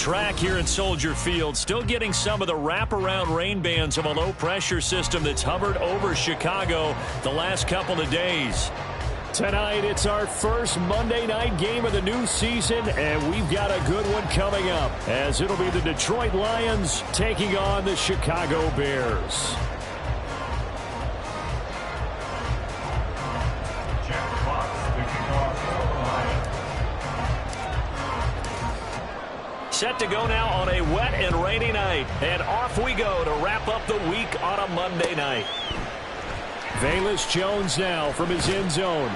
track here at Soldier Field, still getting some of the wraparound rain bands of a low-pressure system that's hovered over Chicago the last couple of days. Tonight, it's our first Monday night game of the new season, and we've got a good one coming up, as it'll be the Detroit Lions taking on the Chicago Bears. Set to go now on a wet and rainy night. And off we go to wrap up the week on a Monday night. Velus Jones now from his end zone.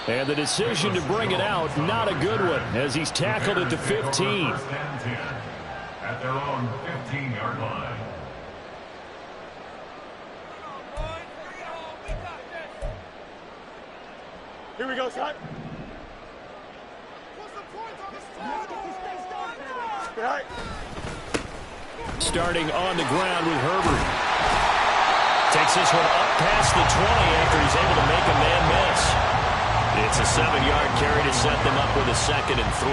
And the decision to bring it out, not a good one, as he's tackled at the 15. At their own 15-yard line. Here we go, Scott. Starting on the ground with Herbert. Takes this one up past the 20 after he's able to make a man miss. It's a 7-yard carry to set them up with a 2nd and 3.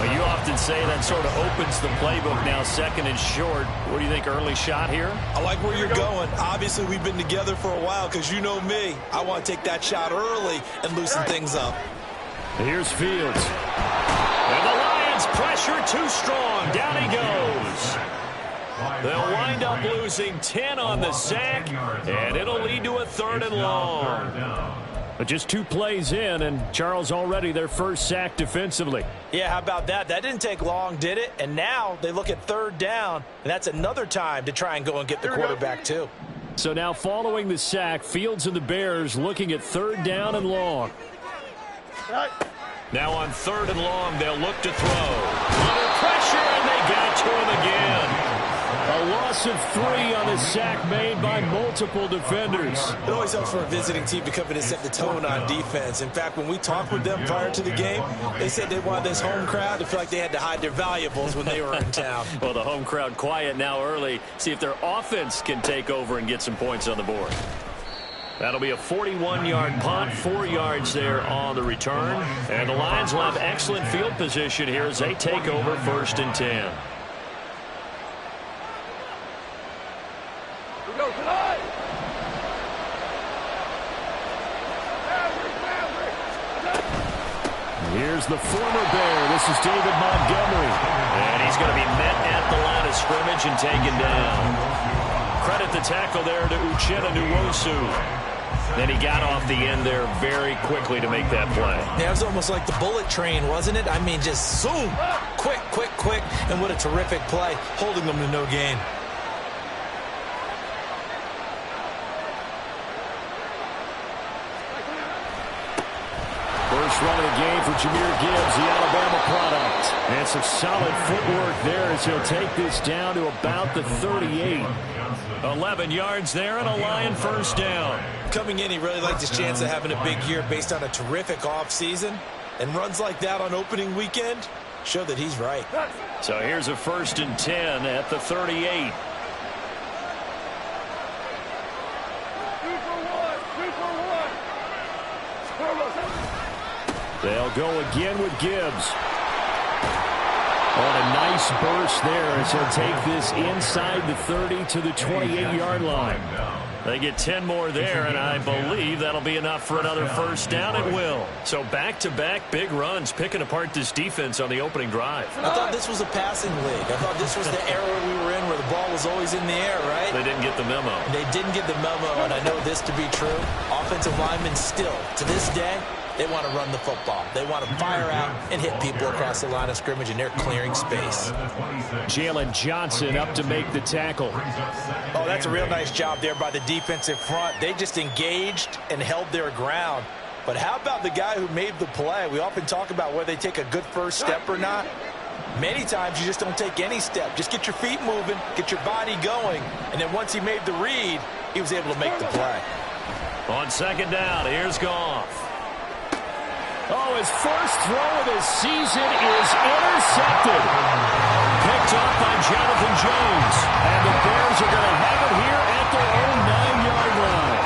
Well, you often say that sort of opens the playbook now, 2nd and short. What do you think, early shot here? I like where you're going. Obviously, we've been together for a while because you know me. I want to take that shot early and loosen things up. Here's Fields. And the Lions pressure too strong. Down he goes. They'll wind up losing 10 on the sack, and it'll lead to a 3rd and long. But just 2 plays in, and Charles already their first sack defensively. Yeah, how about that? That didn't take long, did it? And now they look at 3rd down, and that's another time to try and go and get the quarterback too. So now following the sack, Fields and the Bears looking at 3rd down and long. Now on 3rd and long, they'll look to throw. Under pressure, and they got to him again. A loss of 3 on the sack made by multiple defenders. It always helps for a visiting team to come in and set the tone on defense. In fact, when we talked with them prior to the game, they said they wanted this home crowd to feel like they had to hide their valuables when they were in town. Well, the home crowd quiet now early. See if their offense can take over and get some points on the board. That'll be a 41-yard punt, 4 yards there on the return. And the Lions will have excellent field position here as they take over 1st and 10. Here's the former Bear. This is David Montgomery. And he's going to be met at the line of scrimmage and taken down. Credit the tackle there to Uchenna Nwosu. And he got off the end there very quickly to make that play. Yeah, it was almost like the bullet train, wasn't it? I mean, just zoom. Quick, quick, quick. And what a terrific play, holding them to no gain. First run of the game for Jahmyr Gibbs, the Alabama product. And some solid footwork there as he'll take this down to about the 38. 11 yards there and a Lion first down. Coming in, he really liked his chance of having a big year based on a terrific offseason. And runs like that on opening weekend show that he's right. So here's a 1st and 10 at the 38. They'll go again with Gibbs. On a nice burst there as he'll take this inside the 30 to the 28-yard line. They get 10 more there, and I believe that'll be enough for another first down. It will. So back-to-back big runs, picking apart this defense on the opening drive. I thought this was a passing league. I thought this was the era we were in where the ball was always in the air, right? They didn't get the memo. They didn't get the memo, and I know this to be true. Offensive linemen still, to this day, they want to run the football. They want to fire out and hit people across the line of scrimmage, and they're clearing space. Jalen Johnson up to make the tackle. Oh, that's a real nice job there by the defensive front. They just engaged and held their ground. But how about the guy who made the play? We often talk about whether they take a good first step or not. Many times you just don't take any step. Just get your feet moving, get your body going, and then once he made the read, he was able to make the play. On 2nd down, here's Goff. Oh, his first throw of the season is intercepted. Picked up by Jonathan Jones. And the Bears are going to have it here at their own 9-yard line.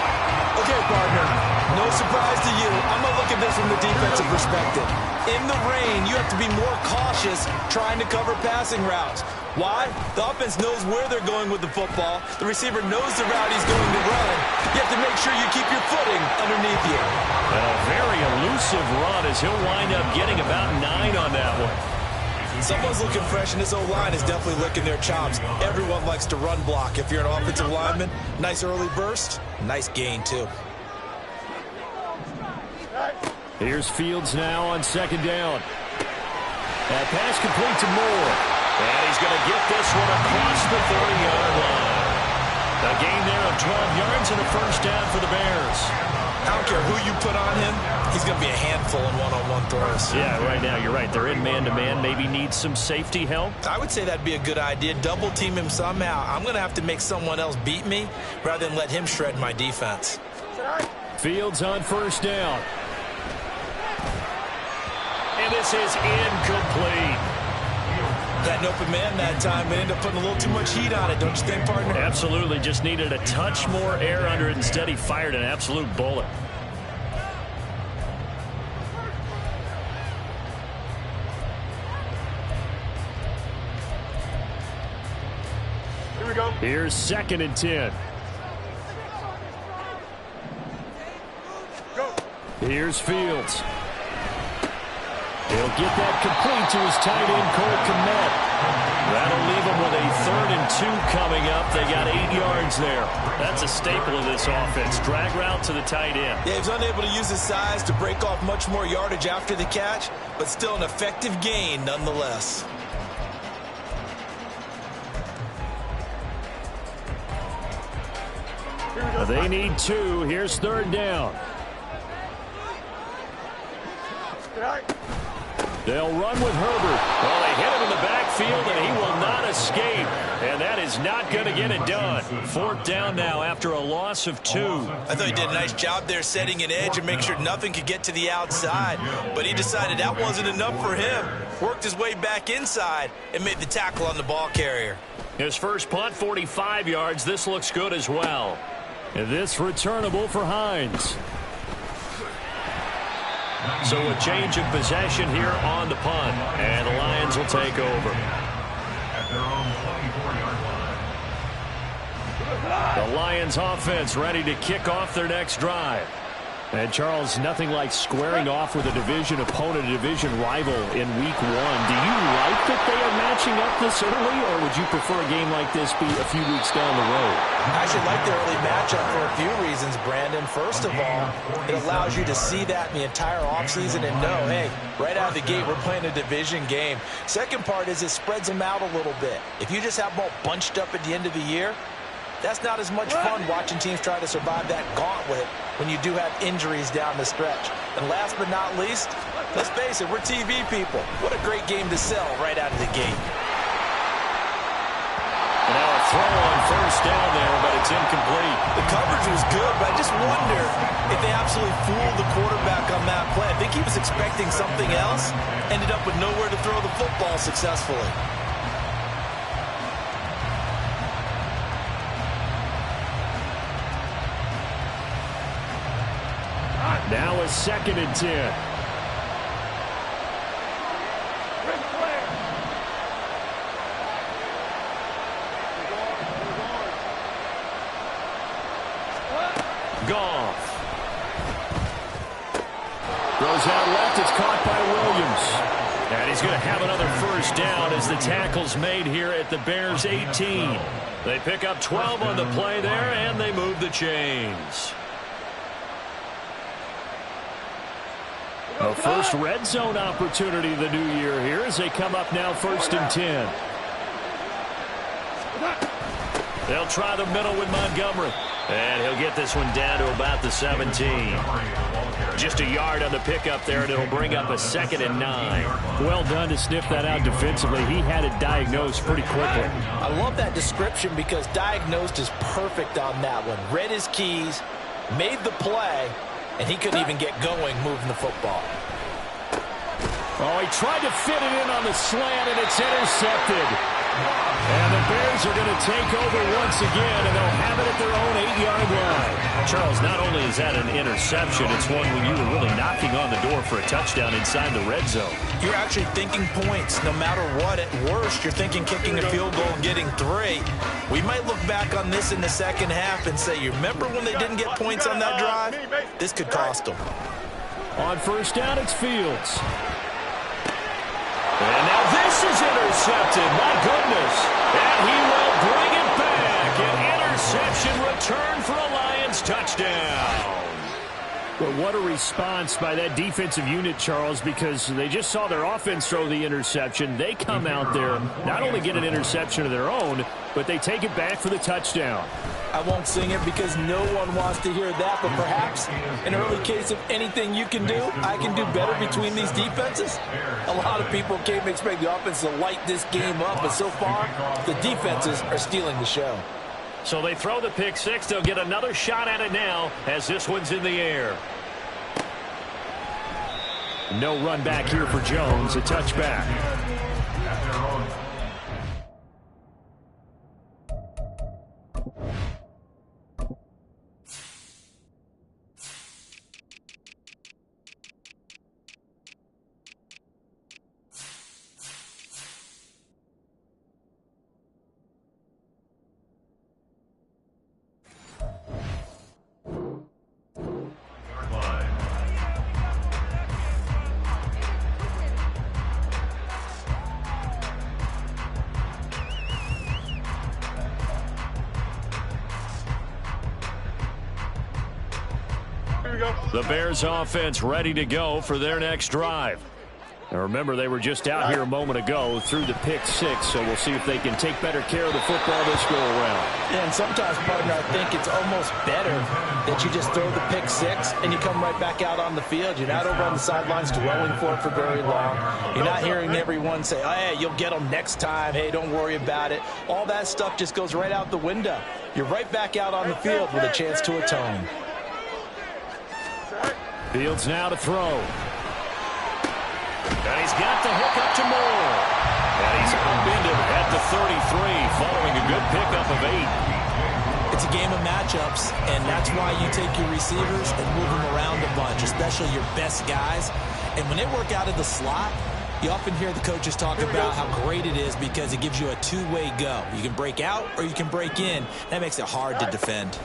Okay, partner, no surprise to you. I'm going to look at this from the defensive perspective. In the rain, you have to be more cautious trying to cover passing routes. Why? The offense knows where they're going with the football. The receiver knows the route he's going to run. You have to make sure you keep your footing underneath you. And a very elusive run as he'll wind up getting about 9 on that one. Someone's looking fresh, and this O-line is definitely licking their chops. Everyone likes to run block. If you're an offensive lineman, nice early burst, nice gain, too. Here's Fields now on second down. That pass complete to Moore. And he's going to get this one across the 30-yard line. A gain there of 12 yards and a first down for the Bears. I don't care who you put on him. He's going to be a handful in one-on-one throws. Yeah, right now, you're right. They're in man-to-man. Maybe need some safety help. I would say that'd be a good idea. Double team him somehow. I'm going to have to make someone else beat me rather than let him shred my defense. Fields on first down. And this is incomplete. Had an open man that time, but ended up putting a little too much heat on it, don't you think, partner? Absolutely. Just needed a touch more air under it. Instead, he fired an absolute bullet. Here we go. Here's 2nd and 10. Go. Here's Fields. He'll get that complete to his tight end, Cole Kmet. That'll leave him with a 3rd and 2 coming up. They got 8 yards there. That's a staple of this offense. Drag route to the tight end. Yeah, he was unable to use his size to break off much more yardage after the catch, but still an effective gain nonetheless. They need 2. Here's 3rd down. They'll run with Herbert. Well, they hit him in the backfield, and he will not escape. And that is not going to get it done. 4th down now after a loss of 2. I thought he did a nice job there setting an edge and make sure nothing could get to the outside. But he decided that wasn't enough for him. Worked his way back inside and made the tackle on the ball carrier. His first punt, 45 yards. This looks good as well. And this returnable for Hines. So a change of possession here on the punt. And the Lions will take over. At their own 24-yard line. The Lions offense ready to kick off their next drive. And, Charles, nothing like squaring off with a division opponent, a division rival in week 1. Do you like that they are matching up this early, or would you prefer a game like this be a few weeks down the road? I actually like the early matchup for a few reasons, Brandon. First of all, it allows you to see that in the entire offseason and know, hey, right out of the gate, we're playing a division game. Second part is it spreads them out a little bit. If you just have them all bunched up at the end of the year, that's not as much fun watching teams try to survive that gauntlet when you do have injuries down the stretch. And last but not least, let's face it, we're TV people. What a great game to sell right out of the gate. And now a throw on first down there, but it's incomplete. The coverage was good, but I just wonder if they absolutely fooled the quarterback on that play. I think he was expecting something else, ended up with nowhere to throw the football successfully. Now a 2nd and 10. Goff. Goes out left. It's caught by Williams. And he's going to have another first down as the tackle's made here at the Bears 18. They pick up 12 on the play there, and they move the chains. A first red zone opportunity of the new year here as they come up now 1st and 10. They'll try the middle with Montgomery. And he'll get this one down to about the 17. Just a yard on the pickup there, and it'll bring up a 2nd and 9. Well done to sniff that out defensively. He had it diagnosed pretty quickly. I love that description because diagnosed is perfect on that one. Read his keys, made the play, and he couldn't even get going moving the football. Oh, he tried to fit it in on the slant, and it's intercepted. And the Bears are going to take over once again, and they'll have it at their own 8-yard line. Charles, not only is that an interception, it's one when you were really knocking on the door for a touchdown inside the red zone. You're actually thinking points. No matter what, at worst, you're thinking kicking a field goal and getting 3. We might look back on this in the second half and say, you remember when they didn't get points on that drive? This could cost them. On first down, it's Fields. And now this is intercepted. My goodness. And he will bring it back. An interception return for a Lions touchdown. But what a response by that defensive unit, Charles, because they just saw their offense throw the interception. They come out there, not only get an interception of their own, but they take it back for the touchdown. I won't sing it because no one wants to hear that, but perhaps an early case of anything you can do, I can do better between these defenses. A lot of people came to expect the offense to light this game up, but so far, the defenses are stealing the show. So they throw the pick six. They'll get another shot at it now as this one's in the air. No run back here for Jones. A touchback. The Bears offense ready to go for their next drive. And remember, they were just out here a moment ago through the pick six, so we'll see if they can take better care of the football this go-around. Yeah, and sometimes, partner, I think it's almost better that you just throw the pick six and you come right back out on the field. You're not over on the sidelines dwelling for it for very long. You're not hearing everyone say, oh, hey, you'll get them next time. Hey, don't worry about it. All that stuff just goes right out the window. You're right back out on the field with a chance to atone. Fields now to throw. And he's got the hook up to Moore. And he's upended at the 33 following a good pickup of 8. It's a game of matchups, and that's why you take your receivers and move them around a bunch, especially your best guys. And when they work out of the slot, you often hear the coaches talk about how great it is because it gives you a two-way go. You can break out or you can break in. That makes it hard to defend.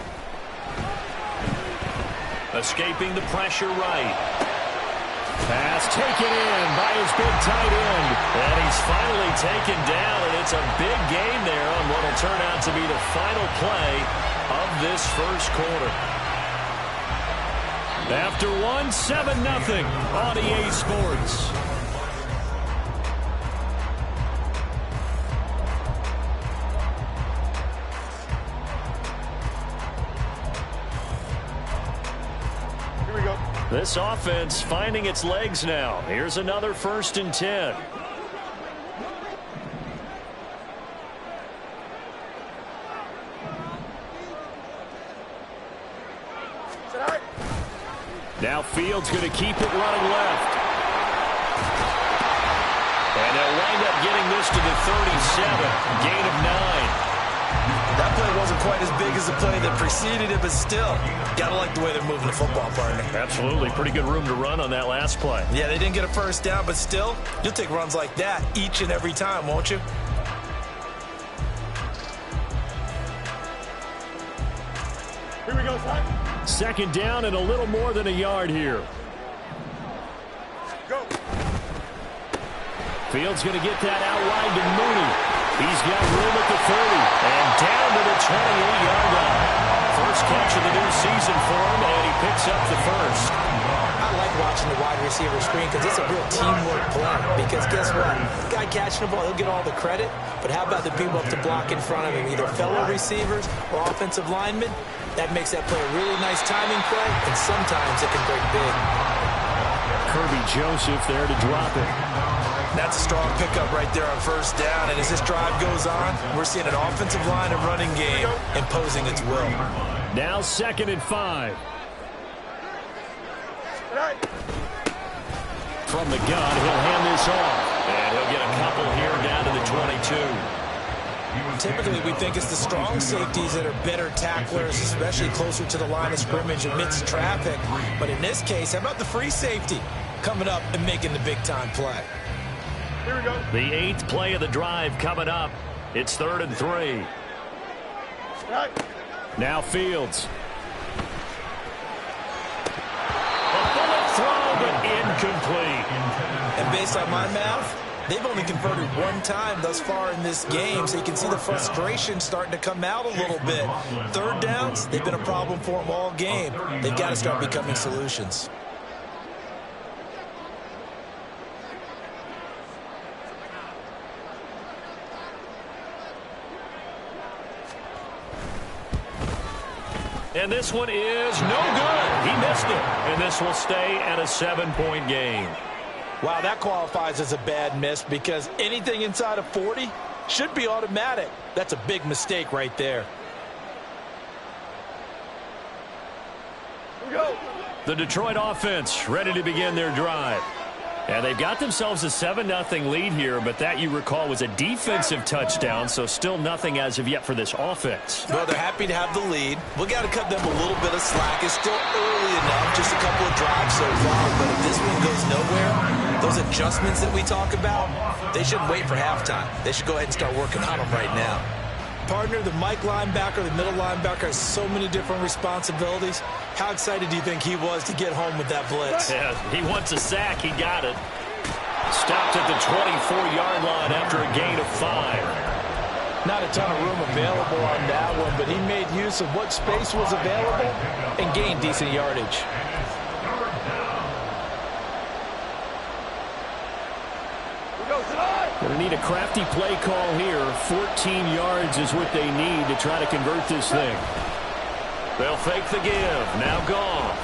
Escaping the pressure right. Pass taken in by his big tight end. And he's finally taken down, and it's a big gain there on what will turn out to be the final play of this first quarter. After one, 7-0 on EA Sports. This offense finding its legs now. Here's another 1st and 10. Now Fields going to keep it running left. And they'll wind up getting this to the 37. Gain of 9. That play wasn't quite as big as the play that preceded it, but still, gotta like the way they're moving the football, partner. Absolutely. Pretty good room to run on that last play. Yeah, they didn't get a first down, but still, you'll take runs like that each and every time, won't you? Here we go, son. 2nd down and a little more than a yard here. Go. Fields going to get that out wide to Mooney. He's got room at the 30 and down to the 28-yard line. First catch of the new season for him, and he picks up the first. I like watching the wide receiver screen because it's a real teamwork play. Because guess what? The guy catching the ball, he'll get all the credit. But how about the people up to block in front of him, either fellow receivers or offensive linemen? That makes that play a really nice timing play, and sometimes it can break big. Kirby Joseph there to drop it. That's a strong pickup right there on 1st down. And as this drive goes on, we're seeing an offensive line and running game imposing its will. Now 2nd and 5. From the gun, he'll hand this off. And he'll get a couple here down to the 22. typically we think it's the strong safeties that are better tacklers, especially closer to the line of scrimmage amidst traffic. But in this case, how about the free safety coming up and making the big-time play? Here we go. The 8th play of the drive coming up. It's 3rd and 3. Right. Now Fields. A bullet throw, but incomplete. And based on my math, they've only converted one time thus far in this game, so you can see the frustration starting to come out a little bit. 3rd downs, they've been a problem for them all game. They've got to start becoming solutions. And this one is no good. He missed it. And this will stay at a 7-point game. Wow, that qualifies as a bad miss because anything inside of 40 should be automatic. That's a big mistake right there. Here we go. The Detroit offense ready to begin their drive. And they've got themselves a 7-0 lead here, but that, you recall, was a defensive touchdown, so still nothing as of yet for this offense. Well, they're happy to have the lead. We got to cut them a little bit of slack. It's still early enough, just a couple of drives so far, but if this one goes nowhere, those adjustments that we talk about, they shouldn't wait for halftime. They should go ahead and start working on them right now. Partner, the Mike linebacker, the middle linebacker has so many different responsibilities. How excited do you think he was to get home with that blitz? Yeah, he wants a sack. He got it. Stopped at the 24-yard line after a gain of 5. Not a ton of room available on that one, but he made use of what space was available and gained decent yardage. Going to need a crafty play call here. 14 yards is what they need to try to convert this thing. They'll fake the give. Now Goff.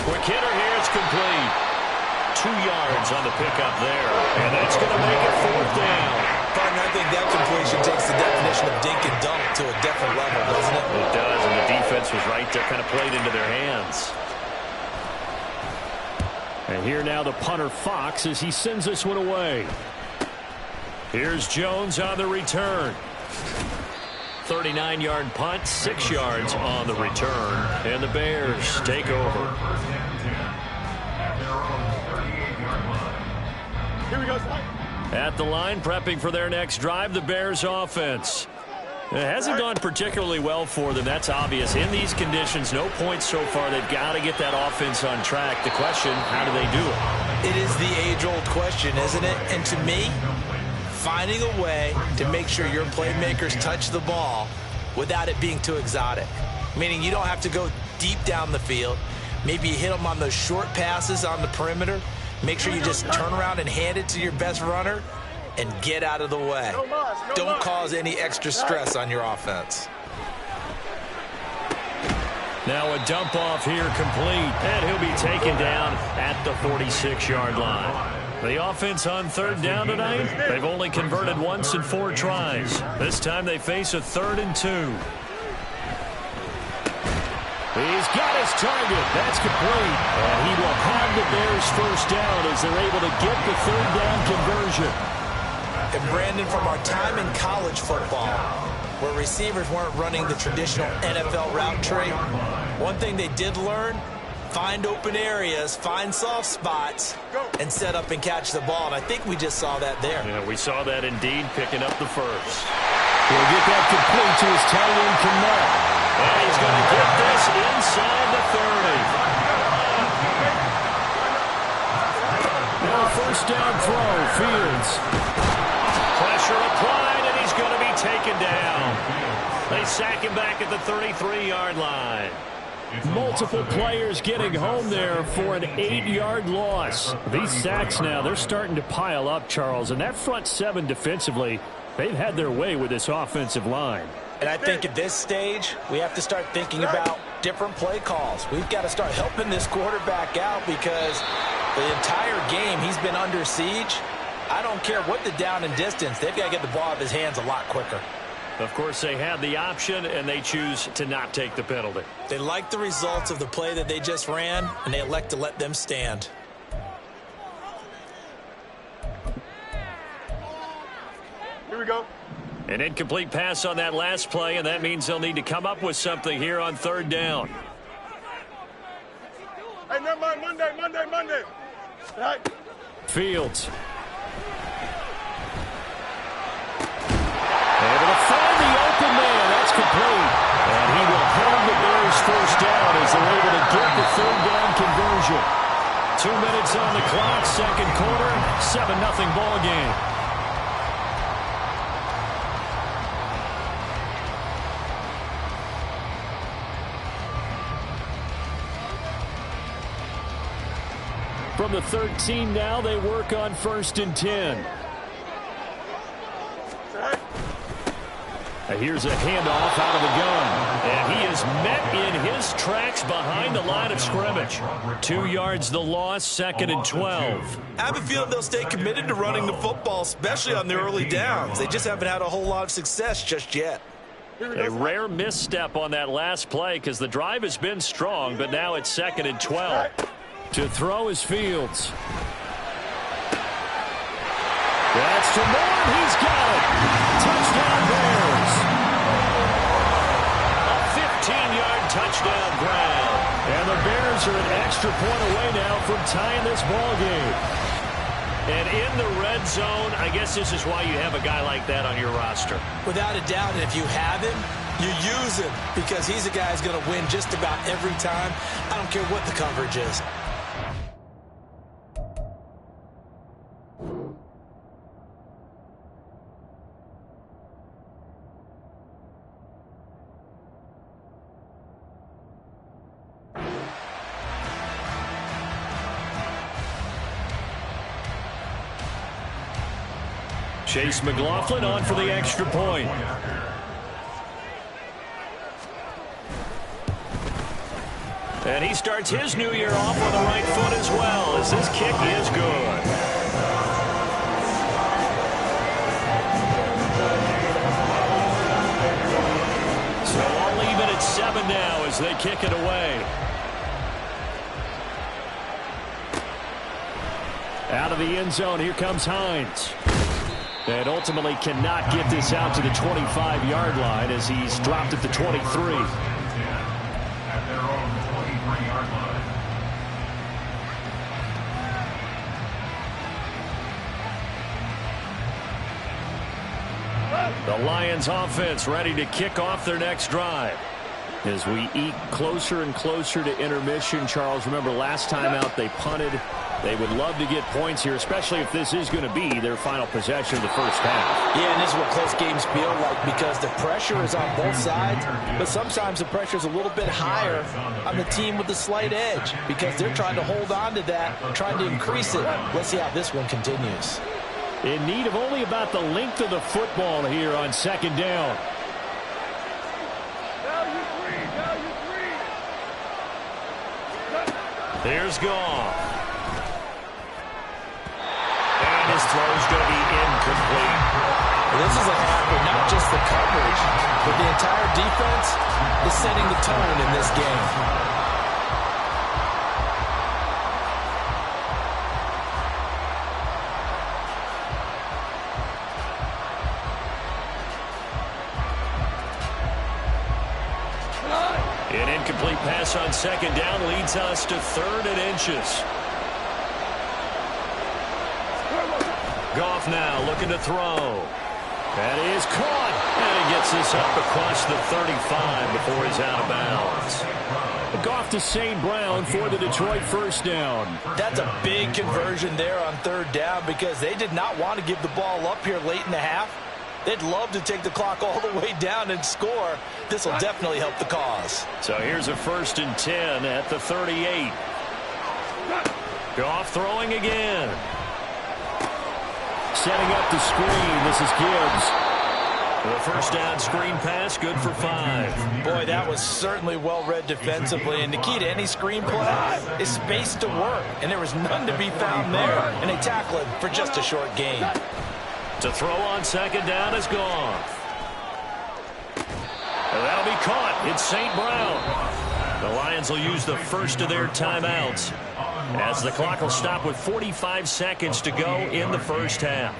Quick hitter here. It's complete. 2 yards on the pickup there. And that's going to make it 4th down. Partner, I think that completion takes the definition of dink and dunk to a different level, doesn't it? It does, and the defense was right there, kind of played into their hands. And here now the punter Fox as he sends this one away. Here's Jones on the return. 39-yard punt, 6 yards on the return. And the Bears take over. Here we go, son. At the line, prepping for their next drive, the Bears offense. It hasn't gone particularly well for them. That's obvious. In these conditions, no points so far. They've got to get that offense on track. The question, how do they do it? It is the age-old question, isn't it? And to me, finding a way to make sure your playmakers touch the ball without it being too exotic. Meaning you don't have to go deep down the field. Maybe you hit them on those short passes on the perimeter. Make sure you just turn around and hand it to your best runner and get out of the way. Don't cause any extra stress on your offense. Now a dump off here complete, and he'll be taken down at the 46-yard line. The offense on 3rd down tonight, they've only converted once in 4 tries. This time they face a 3rd and 2. He's got his target. That's complete. And he will have the Bears 1st down as they're able to get the 3rd down conversion. And Brandon, from our time in college football, where receivers weren't running the traditional NFL route tree, one thing they did learn, find open areas, find soft spots, and set up and catch the ball. And I think we just saw that there. Yeah, we saw that indeed, picking up the 1st. He'll get that complete to his tight end, Connect. And he's going to get this inside the 30. Now 1st down throw, Fields. Pressure applied, and he's going to be taken down. They sack him back at the 33-yard line. Multiple players getting home there for an 8-yard loss. These sacks now, they're starting to pile up, Charles. And that front 7 defensively, they've had their way with this offensive line. And I think at this stage, we have to start thinking about different play calls. We've got to start helping this quarterback out because the entire game he's been under siege. I don't care what the down and distance. They've got to get the ball out of his hands a lot quicker. Of course, they had the option, and they choose to not take the penalty. They like the results of the play that they just ran, and they elect to let them stand. Here we we go. An incomplete pass on that last play, and that means they'll need to come up with something here on third down. Hey, never mind. Monday. Right. Fields. Able to find the open man. That's complete. And he will hold the Bears first down as they're able to get the third down conversion. 2 minutes on the clock, second quarter, 7-0 ball game. From the 13 now, they work on 1st and 10. Here's a handoff out of the gun. And he is met in his tracks behind the line of scrimmage. 2 yards the loss, 2nd and 12. I have a feeling they'll stay committed to running the football, especially on the early downs. They just haven't had a whole lot of success just yet. A rare misstep on that last play because the drive has been strong, but now it's 2nd and 12. To throw is Fields. That's to Moore. He's got it. Touchdown Bears. A 15-yard touchdown grab. And the Bears are an extra point away now from tying this ball game. And in the red zone, I guess this is why you have a guy like that on your roster. Without a doubt, and if you have him, you use him because he's a guy who's going to win just about every time. I don't care what the coverage is. Chase McLaughlin on for the extra point. And he starts his new year off on the right foot as well, as this kick is good. So all even at 7 now as they kick it away. Out of the end zone, here comes Hines. And ultimately cannot get this out to the 25-yard line as he's dropped at the 23. At their own 23-yard line. The Lions offense ready to kick off their next drive. As we eke closer and closer to intermission, Charles, remember last time out they punted. They would love to get points here, especially if this is going to be their final possession of the first half. Yeah, and this is what close games feel like because the pressure is on both sides, but sometimes the pressure is a little bit higher on the team with the slight edge because they're trying to hold on to that, trying to increase it. Let's see how this one continues. In need of only about the length of the football here on 2nd down. Here's Goff. And his throw's going to be incomplete. This is a half where not just the coverage, but the entire defense is setting the tone in this game. An incomplete pass on 2nd down leads us to 3rd and inches. Goff now looking to throw. That is caught. And he gets this up across the 35 before he's out of bounds. Goff to St. Brown for the Detroit first down. That's a big conversion there on 3rd down because they did not want to give the ball up here late in the half. They'd love to take the clock all the way down and score. This will definitely help the cause. So here's a 1st and 10 at the 38. Goff throwing again. Setting up the screen. This is Gibbs. The first down screen pass, good for 5. Boy, that was certainly well-read defensively. And the key to any screen play is space to work. And there was none to be found there. And they tackle it for just a short gain. To throw on 2nd down is Goff. And that'll be caught. It's St. Brown. The Lions will use the first of their timeouts as the clock will stop with 45 seconds to go in the first half.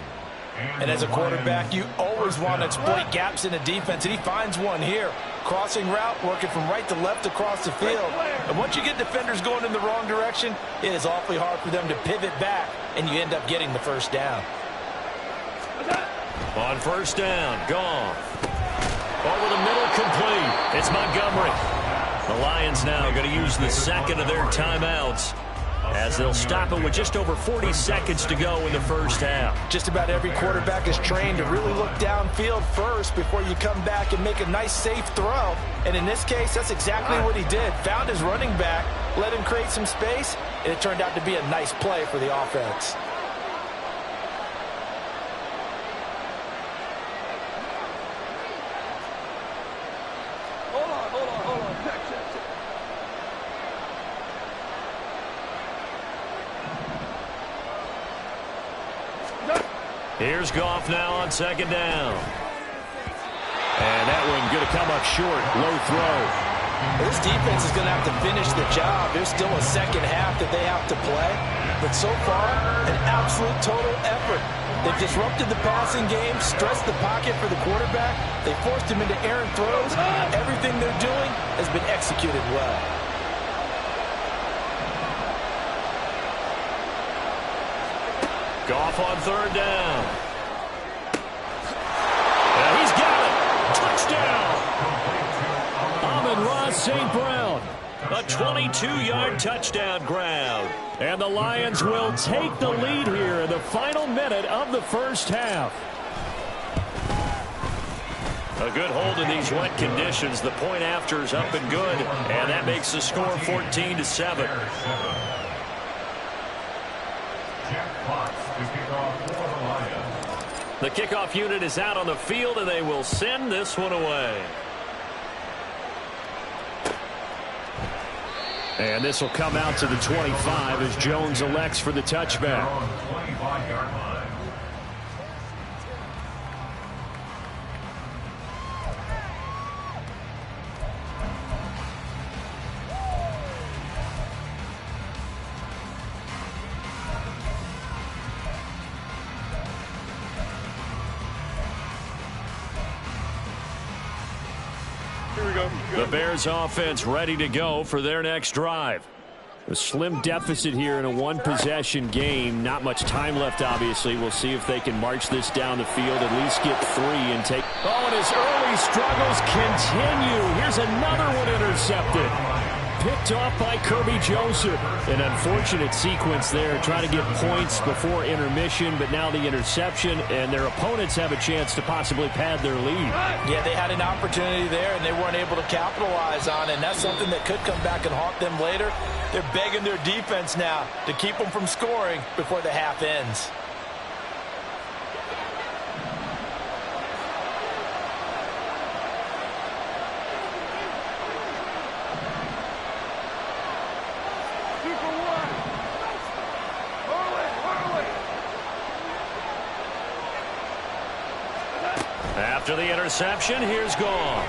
And as a quarterback, you always want to exploit gaps in the defense, and he finds one here. Crossing route, working from right to left across the field. And once you get defenders going in the wrong direction, it is awfully hard for them to pivot back, and you end up getting the first down. On first down, Goff. Over the middle, complete. It's Montgomery. The Lions now going to use the second of their timeouts, as they'll stop it with just over 40 seconds to go in the first half. Just about every quarterback is trained to really look downfield first before you come back and make a nice, safe throw. And in this case, that's exactly what he did. Found his running back, let him create some space, and it turned out to be a nice play for the offense. Here's Goff now on second down. And that one going to come up short. Low throw. This defense is going to have to finish the job. There's still a second half that they have to play. But so far, an absolute total effort. They've disrupted the passing game, stressed the pocket for the quarterback. They forced him into errant throws. Everything they're doing has been executed well. Goff on third down. And he's got it. Touchdown. Amon-Ra St. Brown. A 22-yard touchdown grab. And the Lions will take the lead here in the final minute of the first half. A good hold in these wet conditions. The point after is up and good. And that makes the score 14-7. The kickoff unit is out on the field, and they will send this one away. And this will come out to the 25 as Jones elects for the touchback. The Bears offense ready to go for their next drive. A slim deficit here in a one-possession game. Not much time left, obviously. We'll see if they can march this down the field, at least get 3 and take. Oh, and his early struggles continue. Here's another one intercepted. Picked off by Kirby Joseph. An unfortunate sequence there, trying to get points before intermission, but now the interception, and their opponents have a chance to possibly pad their lead. Yeah, they had an opportunity there, and they weren't able to capitalize on it, and that's something that could come back and haunt them later. They're begging their defense now to keep them from scoring before the half ends. After the interception, here's Goff.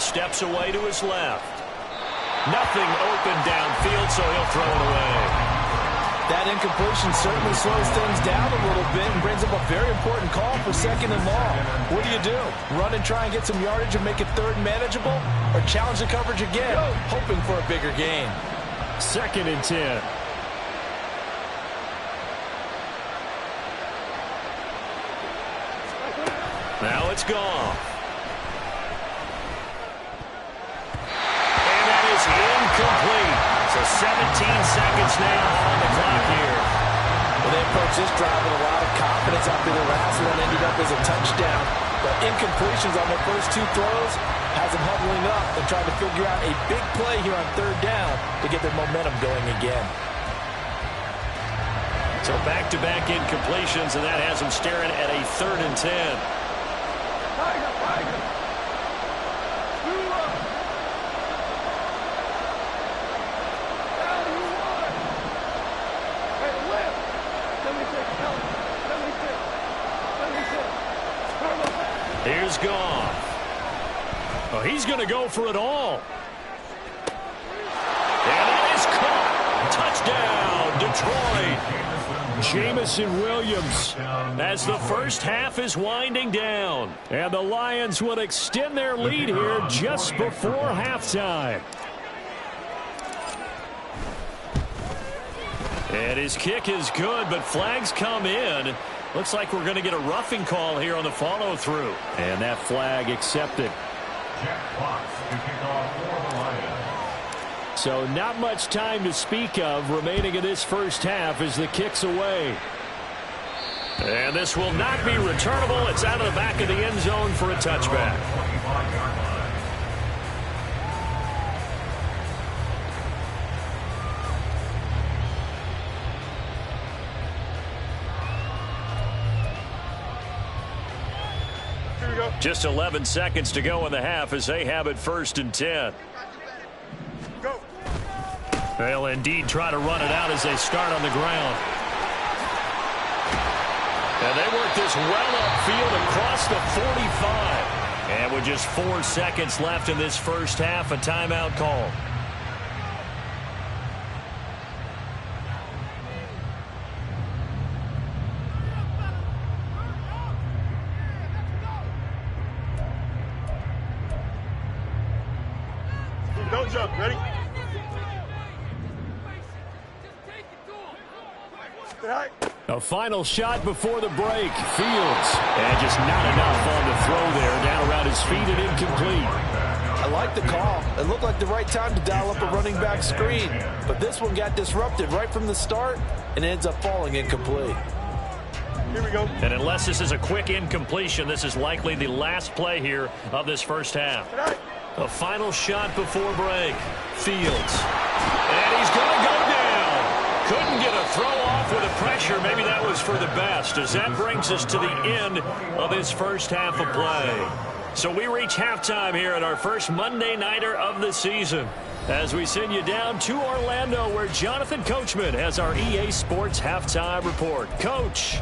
Steps away to his left. Nothing open downfield, so he'll throw it away. That incompletion certainly slows things down a little bit and brings up a very important call for second and long. What do? Run and try and get some yardage and make it third manageable, or challenge the coverage again, hoping for a bigger gain? Second and 10. Now it's Goff. And that is incomplete. So 17 seconds now on the clock here. Well, they approached this drive with a lot of confidence after their last one ended up as a touchdown. But incompletions on their first 2 throws has them huddling up and trying to figure out a big play here on third down to get their momentum going again. So back-to-back incompletions, and that has them staring at a 3rd and 10. Here's Goff. Oh, he's going to go for it all. And that is caught. Touchdown, Detroit. Jamison Williams, as the first half is winding down. And the Lions will extend their lead here just before halftime. And his kick is good, but flags come in. Looks like we're going to get a roughing call here on the follow-through. And that flag accepted. So not much time to speak of remaining in this first half as the kick's away. And this will not be returnable. It's out of the back of the end zone for a touchback. Just 11 seconds to go in the half as they have it 1st and 10. Go. They'll indeed try to run it out as they start on the ground. And they work this well upfield across the 45. And with just 4 seconds left in this first half, a timeout call. Don't jump. Ready? A final shot before the break. Fields. And just not enough on the throw there. Down around his feet and incomplete. I like the call. It looked like the right time to dial up a running back screen. But this one got disrupted right from the start and ends up falling incomplete. Here we go. And unless this is a quick incompletion, this is likely the last play here of this first half. A final shot before break. Fields. And he's going to go down. Couldn't get a throw off with the pressure. Maybe that was for the best, as that brings us to the end of this first half of play. So we reach halftime here at our first Monday Nighter of the season, as we send you down to Orlando, where Jonathan Coachman has our EA Sports Halftime Report. Coach.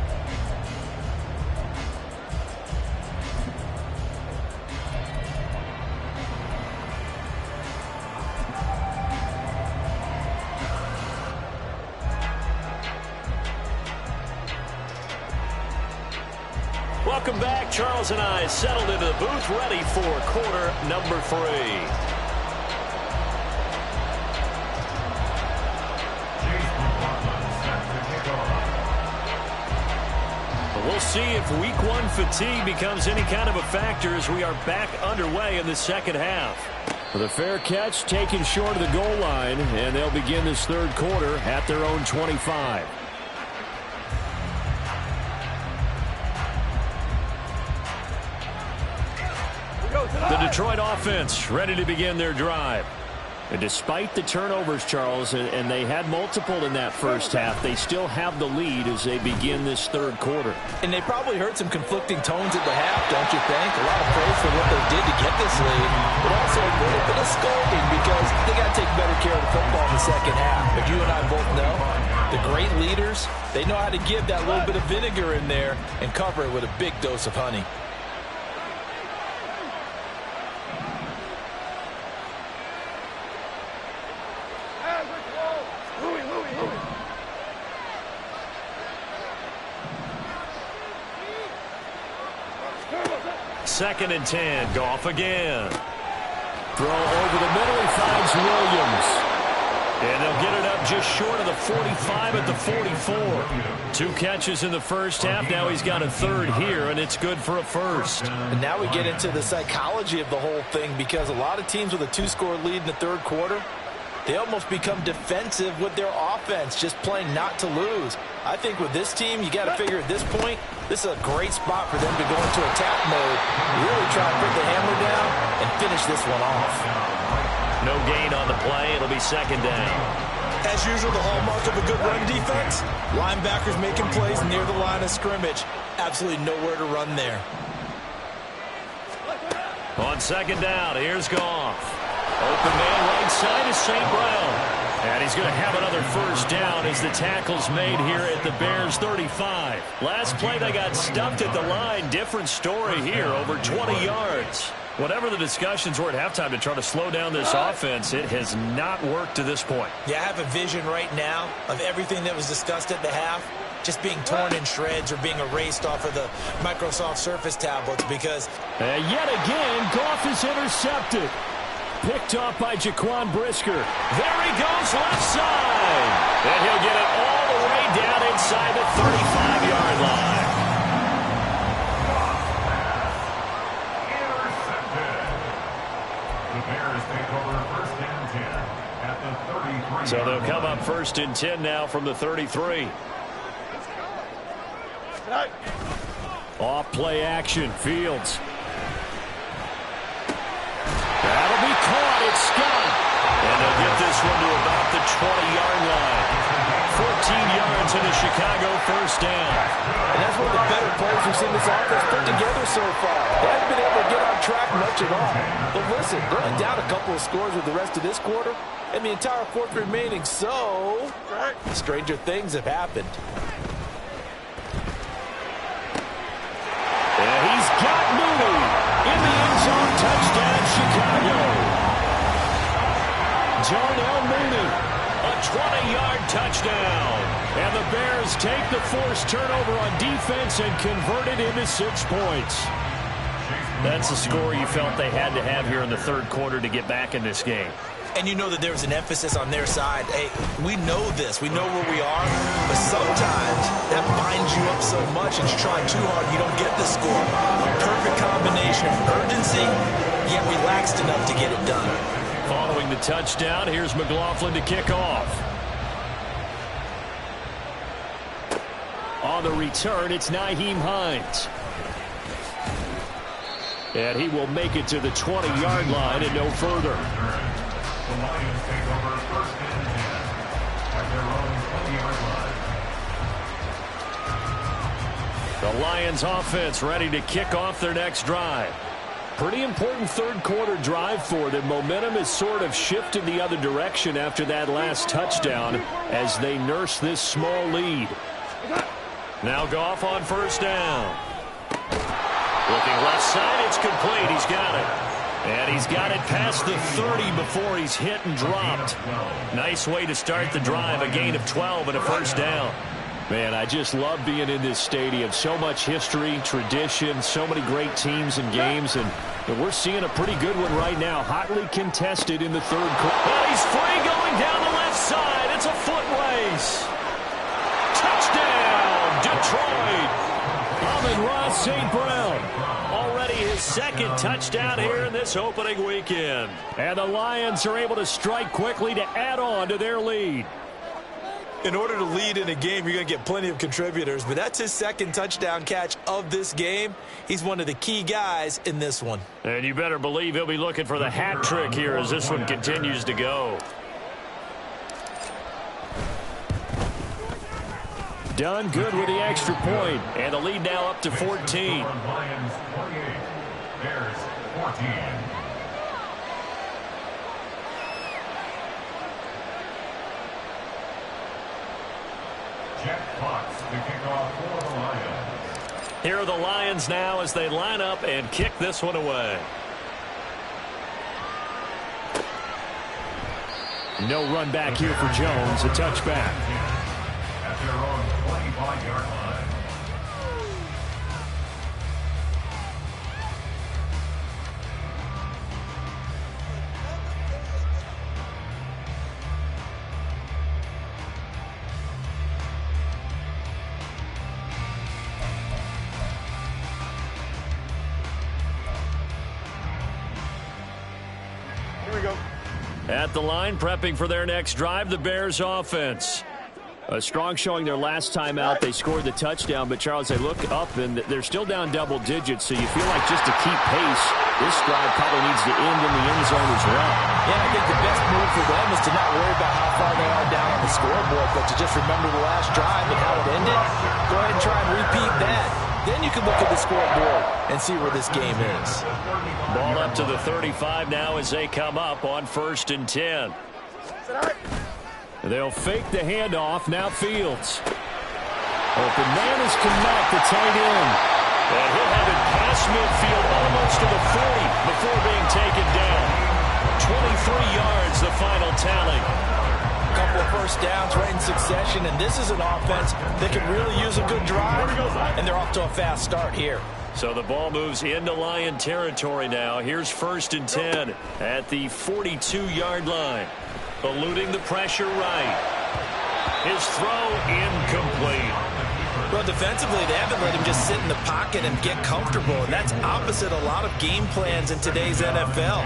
Welcome back. Charles and I settled into the booth, ready for quarter number 3. We'll see if week 1 fatigue becomes any kind of a factor as we are back underway in the second half. With a fair catch taken short of the goal line, and they'll begin this third quarter at their own 25. The Detroit offense ready to begin their drive. And despite the turnovers, Charles, and they had multiple in that first half, they still have the lead as they begin this third quarter. And they probably heard some conflicting tones at the half, don't you think? A lot of praise for what they did to get this lead, but also a little bit of scolding because they got to take better care of the football in the second half. But you and I both know the great leaders, they know how to give that little bit of vinegar in there and cover it with a big dose of honey. Second and 10. Goff again. Throw over the middle. He finds Williams. And they'll get it up just short of the 45 at the 44. 2 catches in the first half. Now he's got a third here, and it's good for a first. And now we get into the psychology of the whole thing, because a lot of teams with a 2-score lead in the third quarter, they almost become defensive with their offense, just playing not to lose. I think with this team, you got to figure at this point, this is a great spot for them to go into attack mode, really try to put the hammer down and finish this one off. No gain on the play. It'll be second down. As usual, the hallmark of a good run defense, linebackers making plays near the line of scrimmage. Absolutely nowhere to run there. On second down, here's Goff. Open man right side is St. Brown. And he's going to have another first down as the tackle's made here at the Bears 35. Last play they got stuffed at the line. Different story here, over 20 yards. Whatever the discussions were at halftime to try to slow down this offense, it has not worked to this point. Yeah, I have a vision right now of everything that was discussed at the half. just being torn in shreds or being erased off of the Microsoft Surface tablets because... yet again, Goff is intercepted. Picked off by Jaquan Brisker. There he goes, left side. And he'll get it all the way down inside the 35-yard line. Intercepted. The Bears take over first and 10 at the 33. So they'll come up first and 10 now from the 33. Off play action, Fields. That'll be caught. It's Scott. And they'll get this one to about the 20-yard line. 14 yards in a Chicago first down. And that's one of the better plays we've seen this offense put together so far. They haven't been able to get on track much at all. But listen, they're only down a couple of scores with the rest of this quarter and the entire fourth remaining. So, stranger things have happened. And he's got Mooney in the end zone. Touchdown, Chicago. Darnell Mooney, a 20-yard touchdown. And the Bears take the forced turnover on defense and convert it into 6 points. That's a score you felt they had to have here in the third quarter to get back in this game. And you know that there was an emphasis on their side. Hey, we know this. We know where we are. But sometimes that binds you up so much and you try too hard, you don't get the score. Perfect combination of urgency, yet relaxed enough to get it done. Following the touchdown, here's McLaughlin to kick off. On the return, it's Nyheim Hines. And he will make it to the 20-yard line and no further. The Lions take over first and 10 at their own 20-yard line. The Lions offense ready to kick off their next drive. Pretty important third quarter drive for them. Momentum has sort of shifted the other direction after that last touchdown as they nurse this small lead. Now Goff on first down. Looking left side, it's complete. He's got it. And he's got it past the 30 before he's hit and dropped. Nice way to start the drive. A gain of 12 and a first down. Man, I just love being in this stadium. So much history, tradition, so many great teams and games. And we're seeing a pretty good one right now. Hotly contested in the third quarter. Well, he's free going down the left side. It's a foot race. Touchdown, Detroit. Amon-Ra St. Brown. Already his second touchdown here in this opening weekend. And the Lions are able to strike quickly to add on to their lead. In order to lead in a game, you're going to get plenty of contributors, but that's his second touchdown catch of this game. He's one of the key guys in this one. And you better believe he'll be looking for the hat trick here as this one continues to go. Done good with the extra point, and the lead now up to 14. Lions 28, Bears 14. Jack Fox to kick off for the Lions. Here are the Lions now as they line up and kick this one away. No run back here for Jones, a touchback. At their own 25-yard line. Here we go. At the line, prepping for their next drive, the Bears offense. A strong showing their last time out. They scored the touchdown, but Charles, they look up and they're still down double digits, so you feel like just to keep pace, this drive probably needs to end in the end zone as well. Yeah, I think the best move for them is to not worry about how far they are down on the scoreboard, but to just remember the last drive and how it ended. Go ahead and try and repeat that. Then you can look at the scoreboard and see where this game is. Ball up to the 35 now as they come up on 1st and 10. They'll fake the handoff. Now Fields. Open man is Knapp, the tight end. And he'll have it past midfield almost to the 40 before being taken down. 23 yards, the final tally. A couple couple of first downs right in succession, and this is an offense that could really use a good drive, and they're off to a fast start here. So the ball moves into Lion territory now. Here's 1st and 10 at the 42-yard line. Eluding the pressure right. His throw incomplete. Well, defensively, they haven't let him just sit in the pocket and get comfortable, and that's opposite a lot of game plans in today's NFL.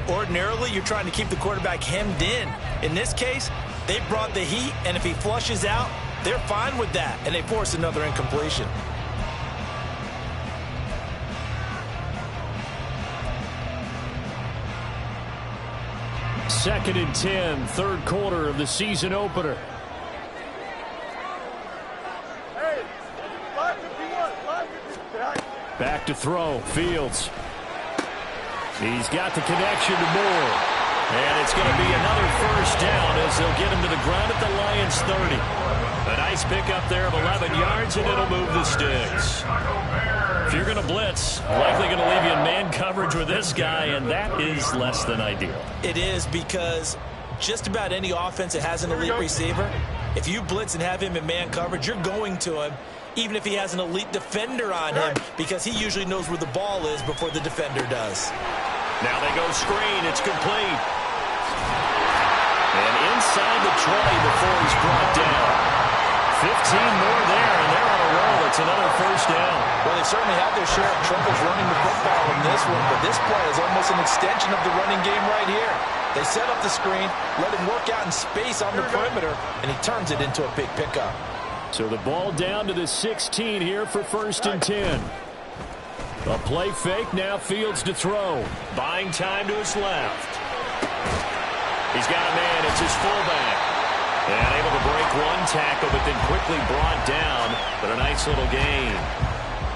Ordinarily, you're trying to keep the quarterback hemmed in. In this case, they brought the heat, and if he flushes out, they're fine with that, and they force another incompletion. Second and 10, 3rd quarter of the season opener. Hey, 551, 551. Back to throw, Fields. He's got the connection to Moore. And it's going to be another first down as they'll get him to the ground at the Lions 30. A nice pickup there of 11 yards, and it'll move the sticks. If you're going to blitz, likely going to leave you in man coverage with this guy, and that is less than ideal. It is, because just about any offense that has an elite receiver, if you blitz and have him in man coverage, you're going to him, even if he has an elite defender on him, because he usually knows where the ball is before the defender does. Now they go screen. It's complete. And inside the 20 before he's brought down. 15 more there, and they're on a roll. It's another first down. Well, they certainly had their share of troubles running the football in this one, but this play is almost an extension of the running game right here. They set up the screen, let him work out in space on the perimeter, and he turns it into a big pickup. So the ball down to the 16 here for 1st and 10. A play fake, now Fields to throw. Buying time to his left. He's got a man, it's his fullback. And able to break one tackle, but then quickly brought down. But a nice little gain.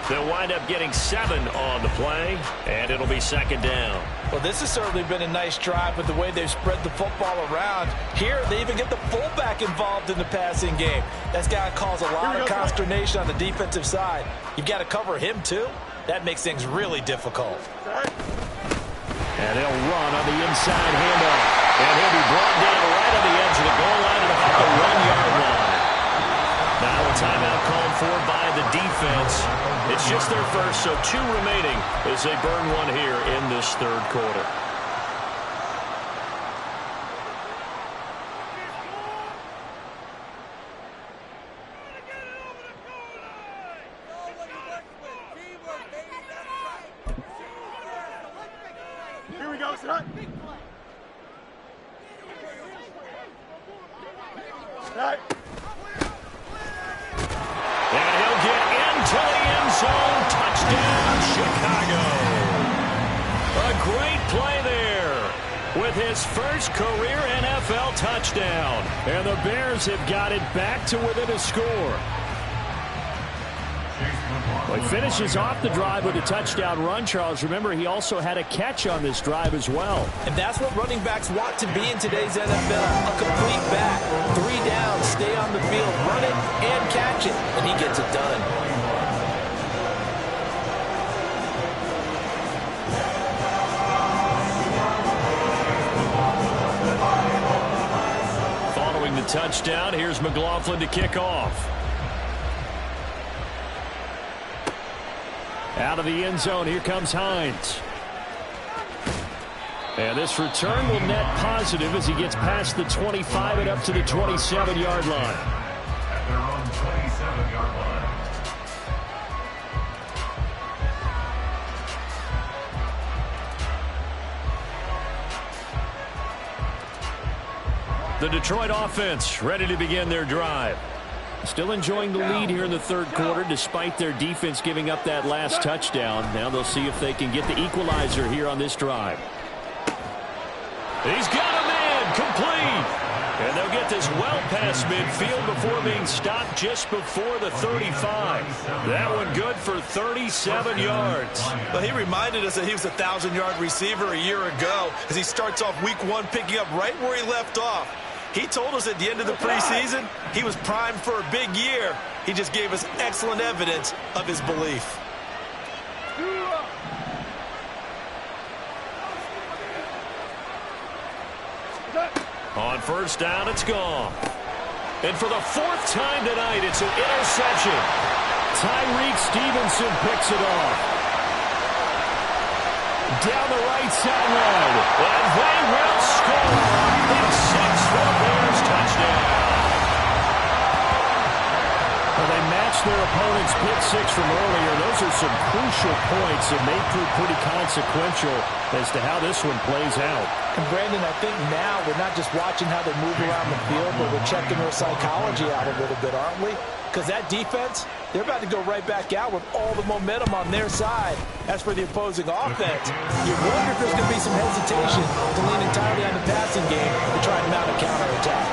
They'll wind up getting 7 on the play, and it'll be 2nd down. Well, this has certainly been a nice drive with the way they've spread the football around. Here, they even get the fullback involved in the passing game. That's got to cause a lot of consternation on the defensive side. You've got to cover him, too. That makes things really difficult. And they'll run on the inside handoff. And he'll be brought down right on the edge of the goal line at about the 1-yard line. Now a timeout called for by the defense. It's just their first, so 2 remaining as they burn one here in this 3rd quarter. Here we go, son. Right. And he'll get into the end zone. Touchdown, Chicago. A great play there with his first career NFL touchdown. And the Bears have got it back to within a score. Well, he finishes off the drive with a touchdown run, Charles. Remember, he also had a catch on this drive as well. And that's what running backs want to be in today's NFL. A complete back. 3 downs, stay on the field, run it, and catch it. And he gets it done. Following the touchdown, here's McLaughlin to kick off. Out of the end zone, here comes Hines. And this return will net positive as he gets past the 25 and up to the 27-yard line. At their own 27-yard line. The Detroit offense ready to begin their drive. Still enjoying the lead here in the 3rd quarter despite their defense giving up that last touchdown. Now they'll see if they can get the equalizer here on this drive. He's got a man, complete. And they'll get this well past midfield before being stopped just before the 35. That one good for 37 yards. Well, he reminded us that he was a 1,000-yard receiver a year ago as he starts off week 1 picking up right where he left off. He told us at the end of the preseason he was primed for a big year. He just gave us excellent evidence of his belief. On first down, it's gone. And for the fourth time tonight, it's an interception. Tyreek Stevenson picks it off. Down the right sideline. And they will score. Pick six for the Bears touchdown. Well, they matched their opponent's pick six from earlier. Those are some crucial points that may prove pretty consequential as to how this one plays out. And Brandon, I think now we're not just watching how they move around the field, but we're checking their psychology out a little bit, aren't we? Because that defense, they're about to go right back out with all the momentum on their side. As for the opposing offense, you wonder if there's going to be some hesitation to lean entirely on the passing game to try and mount a counterattack.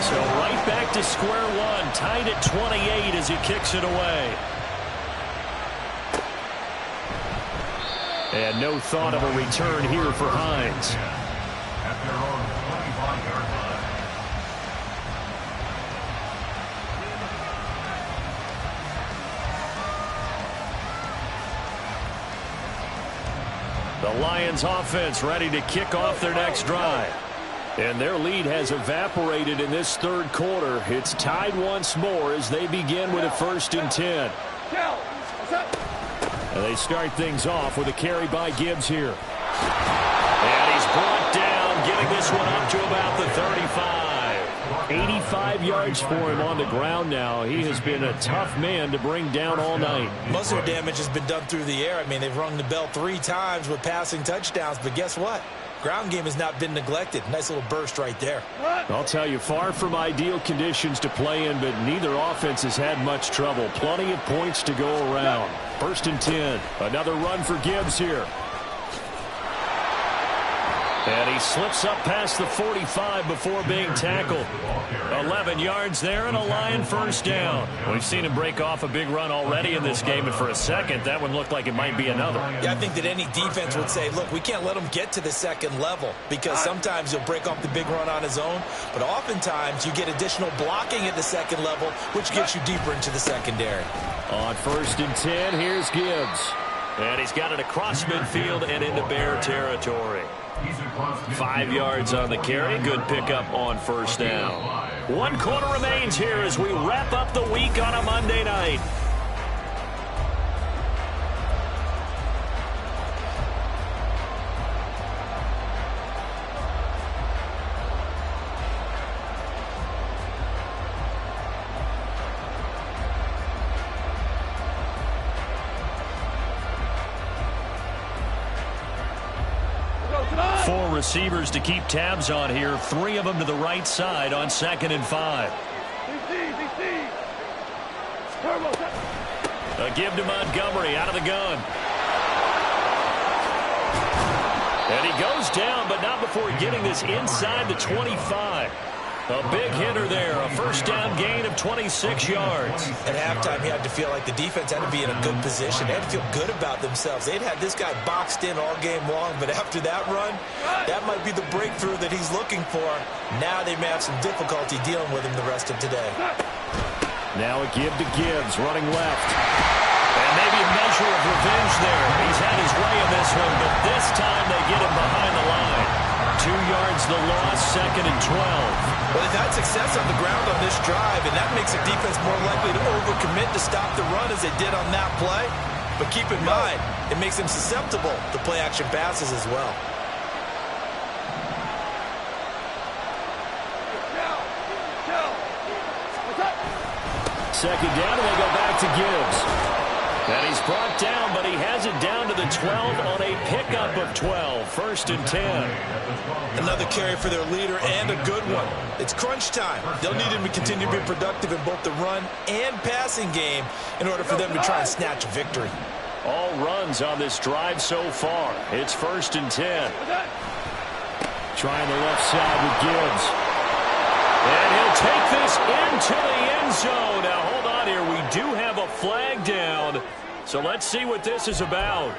So right back to square one, tied at 28 as he kicks it away. And no thought of a return here for Hines. At their own 25-yard line. The Lions offense ready to kick off their next drive. And their lead has evaporated in this third quarter. It's tied once more as they begin with a 1st and 10. And they start things off with a carry by Gibbs here. And he's brought down, getting this one up to about the 35. 85 yards for him on the ground now. He has been a tough man to bring down all night. Most of their damage has been done through the air. I mean, they've rung the bell 3 times with passing touchdowns, but guess what? Ground game has not been neglected. Nice little burst right there. I'll tell you, far from ideal conditions to play in, but neither offense has had much trouble. Plenty of points to go around. 1st and 10. Another run for Gibbs here. And he slips up past the 45 before being tackled. 11 yards there and a Lion 1st down. We've seen him break off a big run already in this game, and for a second, that one looked like it might be another. Yeah, I think that any defense would say, look, we can't let him get to the second level because sometimes he'll break off the big run on his own, but oftentimes you get additional blocking at the second level, which gets you deeper into the secondary. On 1st and 10, here's Gibbs. And he's got it across midfield and into Bear territory. 5 yards on the carry. Good pickup on 1st down. 1 quarter remains here as we wrap up the week on a Monday night. Four receivers to keep tabs on here. 3 of them to the right side on 2nd and 5. A give to Montgomery out of the gun. And he goes down, but not before getting this inside the 25. A big hitter there. A 1st down gain of 26 yards. At halftime, you had to feel like the defense had to be in a good position. They had to feel good about themselves. They'd had this guy boxed in all game long, but after that run, that might be the breakthrough that he's looking for. Now they may have some difficulty dealing with him the rest of today. Now a give to Gibbs, running left. And maybe a measure of revenge there. He's had his way in this one, but this time they get him behind the line. 2 yards the loss, 2nd and 12. Well, they've had success on the ground on this drive, and that makes a defense more likely to overcommit to stop the run as they did on that play. But keep in mind, it makes them susceptible to play-action passes as well. Second down, and they go back to Gibbs. And he's brought down, but he has it down to the 12 on a pickup of 12. 1st and 10. Another carry for their leader and a good one. It's crunch time. They'll need him to continue to be productive in both the run and passing game in order for them to try and snatch a victory. All runs on this drive so far. It's 1st and 10. Trying the left side with Gibbs. And he'll take this into the end zone. Now, hold on here. We do have a flag down. So let's see what this is about.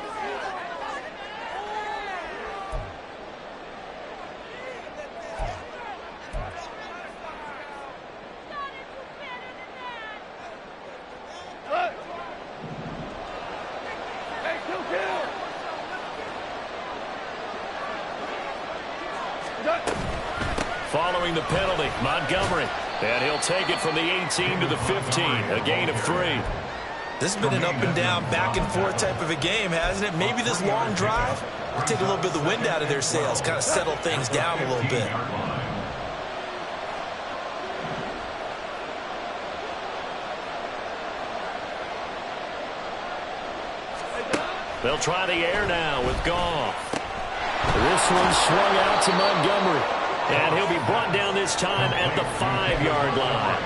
Hey, kill. throwing the penalty, Montgomery. And he'll take it from the 18 to the 15, a gain of 3. This has been an up-and-down, back-and-forth type of a game, hasn't it? Maybe this long drive will take a little bit of the wind out of their sails, kind of settle things down a little bit. They'll try the air now with Goff. This one swung out to Montgomery. And he'll be brought down this time at the 5-yard line.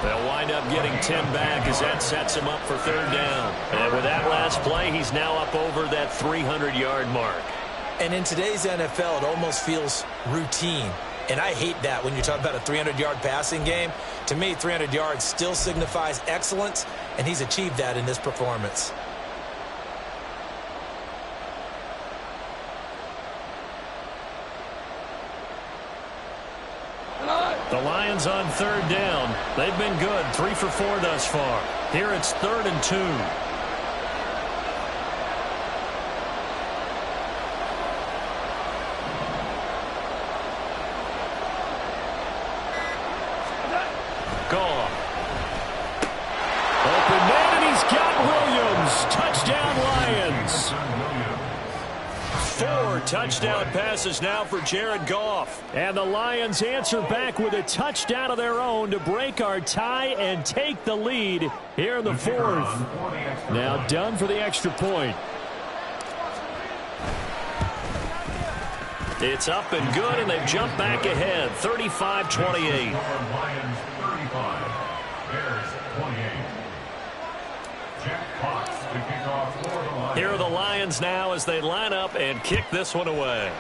They'll wind up getting 10 back as that sets him up for 3rd down. And with that last play, he's now up over that 300-yard mark. And in today's NFL, it almost feels routine. And I hate that when you're talking about a 300-yard passing game. To me, 300 yards still signifies excellence, and he's achieved that in this performance. The Lions on 3rd down. They've been good, 3 for 4 thus far. Here it's 3rd and 2. Goff. Open man, and he's got Williams. Touchdown, Lions. 4 touchdown passes now for Jared Goff. And the Lions answer back with a touchdown of their own to break our tie and take the lead here in the 4th. Now done for the extra point. It's up and good, and they've jumped back ahead, 35-28. Lions 35, Bears 28. Jack Fox to kick off for the Lions. Here are the Lions now as they line up and kick this one away.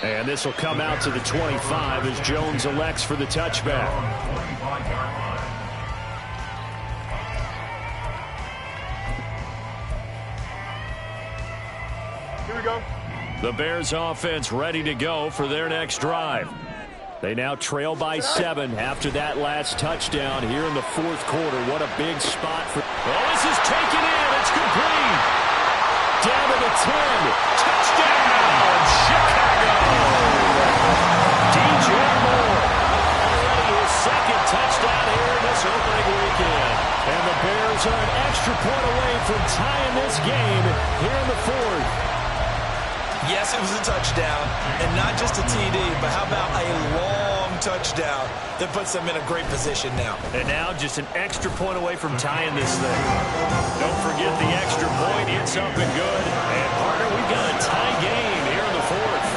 And this will come out to the 25 as Jones elects for the touchback. 25-yard line. Here we go. The Bears offense ready to go for their next drive. They now trail by 7 after that last touchdown here in the 4th quarter. What a big spot for... Oh, this is taken in. It's complete. Down to the 10. Touchdown, Chicago. DJ Moore. Already his 2nd touchdown here in this opening weekend. And the Bears are an extra point away from tying this game here in the 4th. Yes, it was a touchdown, and not just a TD, but how about a long touchdown that puts them in a great position now. And now just an extra point away from tying this thing. Don't forget the extra point. It's up and good. And, partner, we've got a tie game here in the 4th.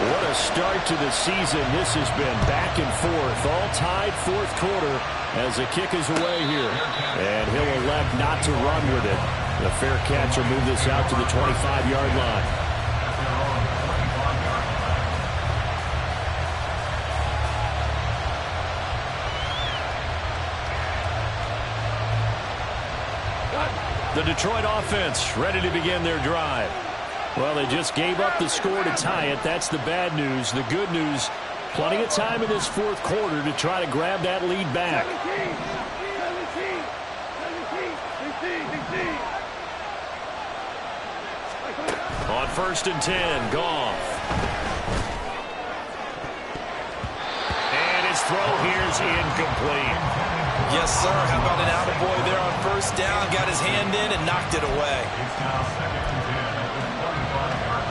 What a start to the season this has been. Back and forth, all tied 4th quarter as the kick is away here. And he'll elect not to run with it. The fair catch will move this out to the 25-yard line. The Detroit offense ready to begin their drive. Well, they just gave up the score to tie it. That's the bad news. The good news, plenty of time in this 4th quarter to try to grab that lead back. 17. On 1st and 10, Goff. And his throw here's incomplete. Yes, sir. How about an attaboy there on 1st down? Got his hand in and knocked it away. It's now 2nd and 10 at the 45-yard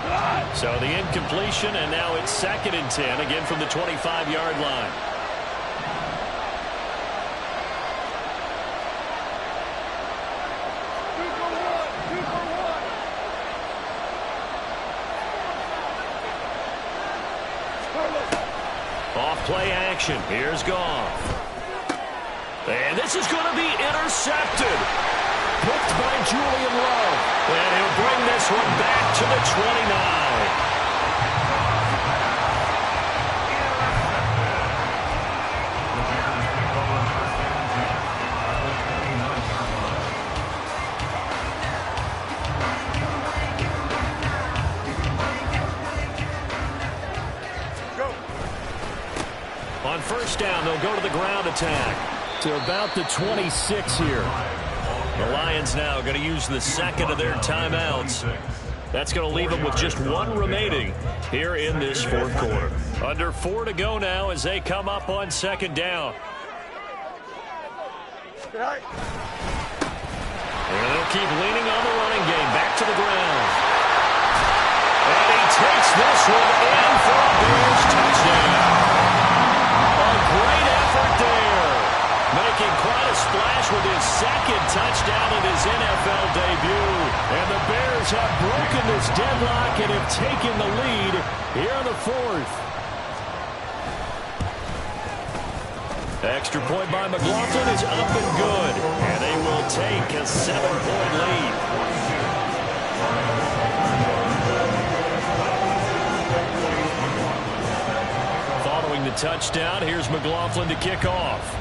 line. So the incompletion, and now it's 2nd and 10, again from the 25-yard line. Off-play action. Here's Goff. And this is going to be intercepted. Picked by Julian Love. And he'll bring this one back to the 29. On first down, they'll go to the ground attack to about the 26 here. The Lions now going to use the second of their timeouts. That's going to leave them with just one remaining here in this fourth quarter. Under 4 to go now as they come up on second down. And they'll keep leaning on the running game. Back to the ground. And he takes this one in for a Bears touchdown. A great effort there. Making quite a splash with his second touchdown in his NFL debut. And the Bears have broken this deadlock and have taken the lead here in the fourth. Extra point by McLaughlin is up and good. And they will take a 7-point lead. Following the touchdown, here's McLaughlin to kick off.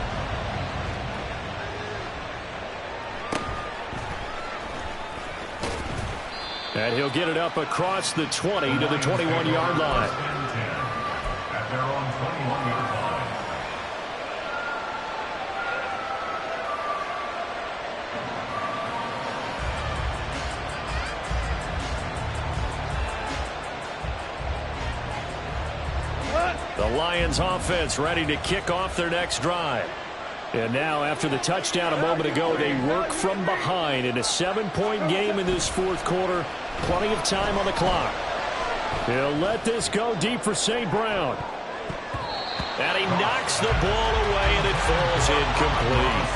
And he'll get it up across the 20 to the 21-yard line. At their own 21-yard line. The Lions offense ready to kick off their next drive. And now, after the touchdown a moment ago, they work from behind in a 7-point game in this fourth quarter. Plenty of time on the clock. He'll let this go deep for St. Brown. And he knocks the ball away, and it falls incomplete.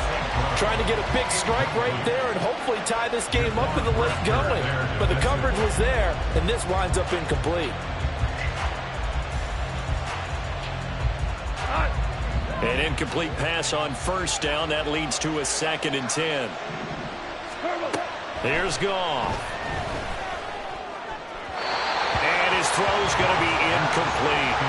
Trying to get a big strike right there and hopefully tie this game up in the late going. But the coverage was there, and this winds up incomplete. An incomplete pass on first down. That leads to a 2nd and 10. Here's Goff. And his throw's going to be incomplete.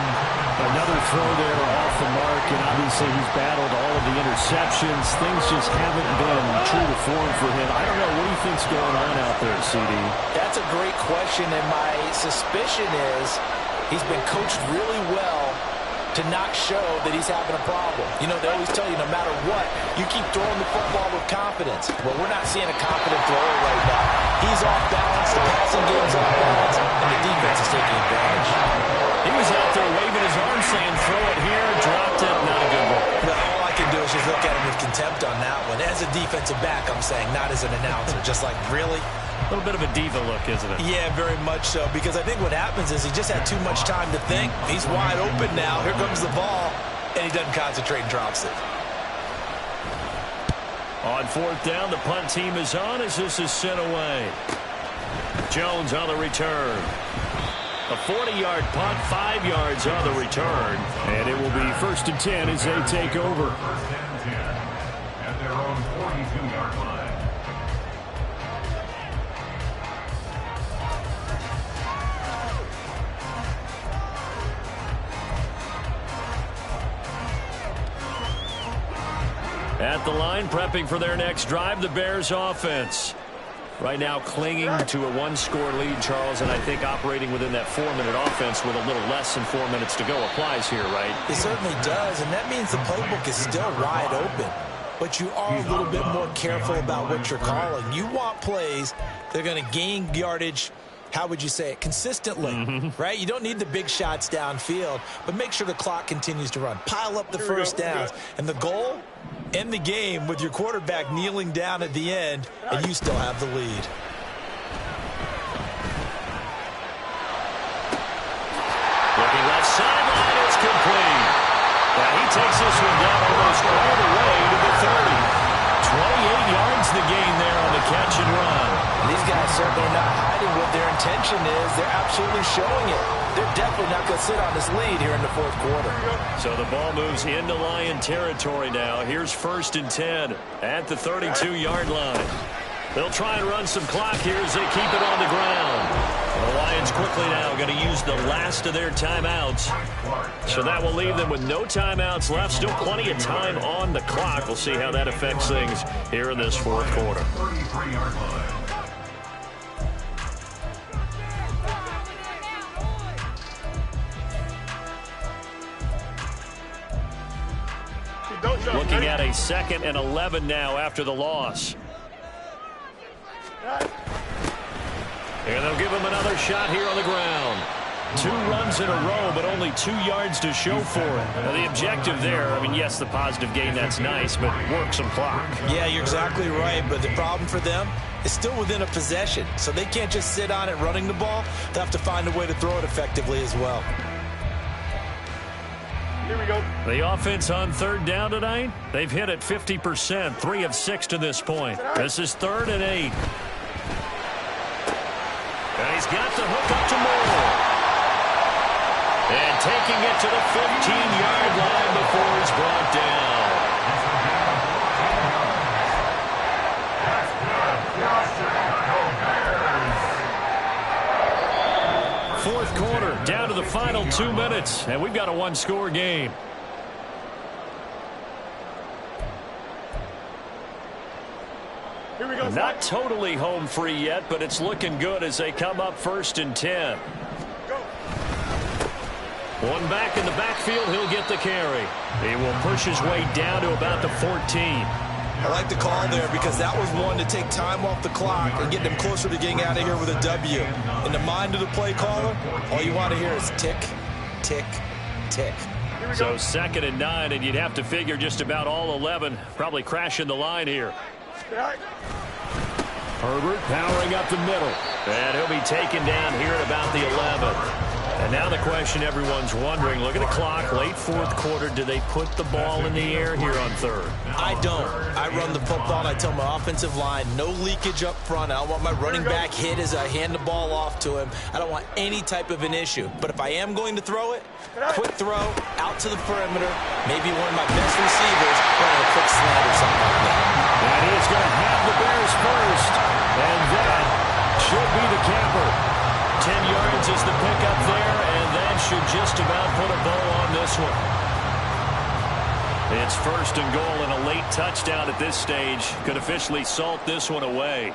Another throw there off the mark, and obviously he's battled all of the interceptions. Things just haven't been true to form for him. I don't know. What do you think's going on out there, CD? That's a great question, and my suspicion is he's been coached really well to not show that he's having a problem. You know, they always tell you no matter what, you keep throwing the football with confidence. Well, we're not seeing a confident thrower right now. He's off balance, the passing game's off balance, and the defense is taking advantage. He was out there waving his arm saying, throw it here, dropped it, not a good one. No, all I can do is just look at him with contempt on that one. As a defensive back, I'm saying, not as an announcer. Just like, really? A little bit of a diva look, isn't it? Yeah, very much so, because I think what happens is he just had too much time to think. He's wide open now. Here comes the ball, and he doesn't concentrate and drops it. On fourth down, the punt team is on as this is sent away. Jones on the return. A 40-yard punt, 5 yards on the return. And it will be 1st and 10 as they take over. 1st and 10 at their own 42-yard line. At the line, prepping for their next drive, the Bears offense. Right now clinging to a 1-score lead, Charles, and I think operating within that 4-minute offense with a little less than 4 minutes to go applies here, right? It certainly does, and that means the playbook is still wide open. But you are a little bit more careful about what you're calling. You want plays that are going to gain yardage, how would you say it, consistently, right? You don't need the big shots downfield, but make sure the clock continues to run. Pile up the first downs. And the goal, end the game with your quarterback kneeling down at the end, and you still have the lead. Looking left sideline, it's complete. Now he takes this one down almost all the way to the 30. 28 yards the gain there on the catch and run. These guys certainly not hiding what their intention is. They're absolutely showing it. They're definitely not going to sit on this lead here in the fourth quarter. So the ball moves into Lion territory now. Here's 1st and 10 at the 32-yard line. They'll try and run some clock here as they keep it on the ground. The Lions quickly now going to use the last of their timeouts. So that will leave them with no timeouts left. Still plenty of time on the clock. We'll see how that affects things here in this fourth quarter. 33-yard line. Don't jump. Looking Ready? at a 2nd and 11 now after the loss. And they'll give him another shot here on the ground. 2 runs in a row, but only 2 yards to show for it. Now, the objective there, I mean, yes, the positive gain, that's nice, but work some clock. Yeah, you're exactly right, but the problem for them is still within a possession, so they can't just sit on it running the ball. They'll have to find a way to throw it effectively as well. Here we go. The offense on 3rd down tonight, they've hit it 50%, 3 of 6 to this point. This is 3rd and 8. And he's got the hook up to Moore. And taking it to the 15-yard line before he's brought down. 4th quarter, down to the final 2 minutes, and we've got a 1-score game. Here we go. Not totally home free yet, but it's looking good as they come up 1st and 10. Go. One back in the backfield, he'll get the carry. He will push his way down to about the 14. I like the call there because that was one to take time off the clock and get them closer to getting out of here with a W. In the mind of the play caller, all you want to hear is tick, tick, tick. So 2nd and 9, and you'd have to figure just about all 11 probably crashing the line here. Herbert powering up the middle. And he'll be taken down here at about the 11. And now the question everyone's wondering, look at the clock, late 4th quarter, do they put the ball in the air here on 3rd? I don't. I run the football, and I tell my offensive line, no leakage up front. I don't want my running back hit as I hand the ball off to him. I don't want any type of an issue. But if I am going to throw it, quick throw, out to the perimeter, maybe one of my best receivers running a quick slant or something like that. And he's going to have the Bears first. And that should be the capper. 10 yards is the pickup there, and that should just about put a bow on this one. It's 1st and goal and a late touchdown at this stage. Could officially salt this one away.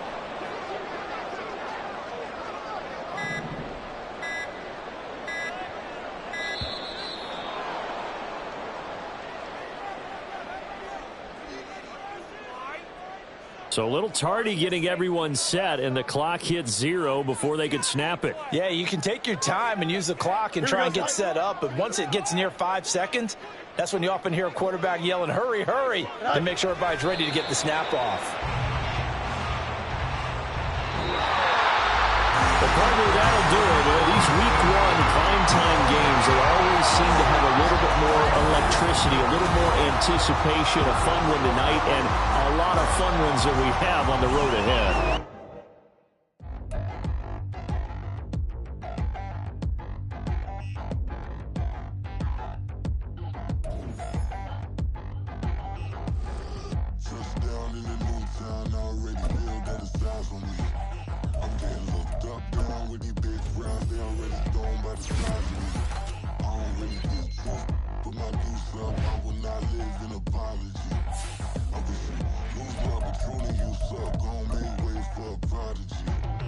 So a little tardy getting everyone set, and the clock hit 0 before they could snap it. Yeah, you can take your time and use the clock and try and get set up, but once it gets near 5 seconds, that's when you often hear a quarterback yelling, hurry, hurry, to make sure everybody's ready to get the snap off. Well, partner, that'll do it. These week 1 primetime games, they always seem to have a little bit more electricity, a little more anticipation, a fun one tonight, and a lot of fun ones that we have on the road ahead.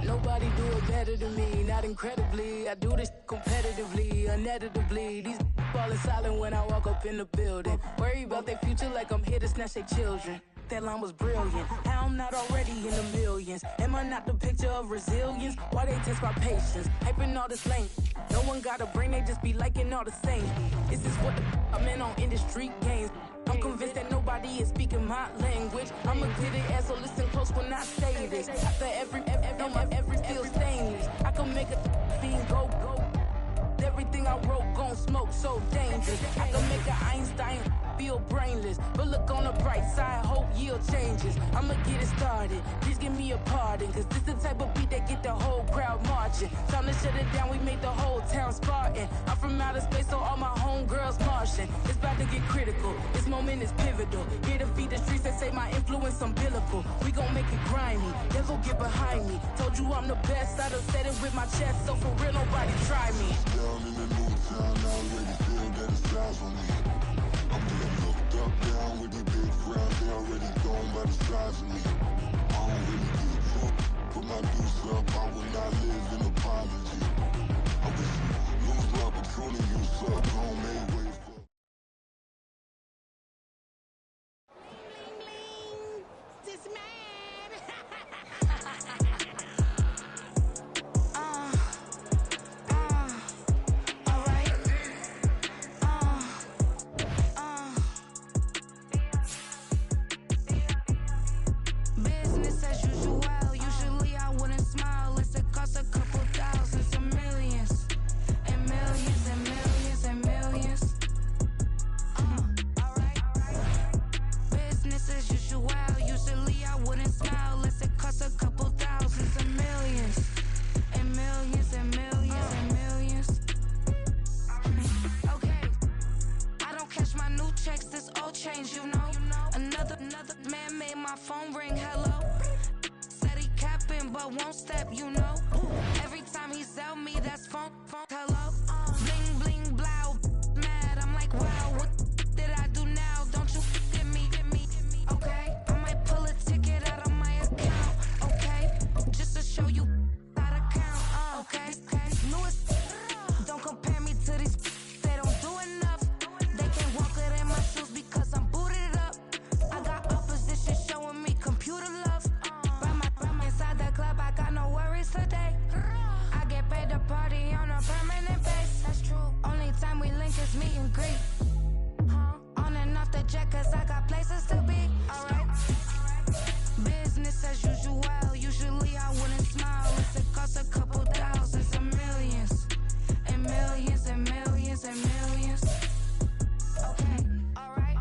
Nobody do it better than me, not incredibly. I do this competitively, uneditably. These falling silent when I walk up in the building. Worry about their future like I'm here to snatch their children. That line was brilliant. How I'm not already in the millions. Am I not the picture of resilience? Why they test my patience? Hyping all this lane. No one got a brain, they just be liking all the same. Is this what the I'm in on industry games? I'm convinced that nobody is speaking my language. I'ma get it as so listen close when I say this. After every feel stainless. I can make a fiend go. Everything I wrote gon' smoke so dangerous. I can make an Einstein feel brainless. But look on the bright side, hope yield changes. I'ma get it started, please give me a pardon. Cause this the type of beat that get the whole crowd marching. Time to shut it down, we made the whole town Spartan. I'm from outer space, so all my homegirls Martian. It's about to get critical, this moment is pivotal. Here to feed the streets that say my influence umbilical. We gon' make it grimy, never get behind me. Told you I'm the best, I done said it with my chest. So for real, nobody try me. Down in the new town, I already feel that it's eyes on me. I'm getting looked up, down with the big crowd, they already gone by the size of me. I don't really give a fuck, put my deuce up, I will not live in apology. I wish you lose my opportunity, you suck, don't make way. checks, this all changed, you know. Another man made my phone ring, hello. Said he capping, but won't step, you know. Every time he sell me, that's phone, hello. Bling, bling, blow, mad, I'm like, wow, what did I do now? Don't you get me, okay? I might pull a ticket out of my account, okay? Just to show you how to count, okay? Newest, don't compare me to these, they don't do enough. They can't walk it in my shoes because I'm booted up. I got opposition showing me computer love. Run inside the club, I got no worries today. I get paid to party on a permanent base. That's true. Only time we link is meet and greet. On and off the jet, cause I got places to be. Alright. Business as usual. Usually I wouldn't smile unless it costs a couple thousands and millions. And millions and millions and millions. Okay, alright.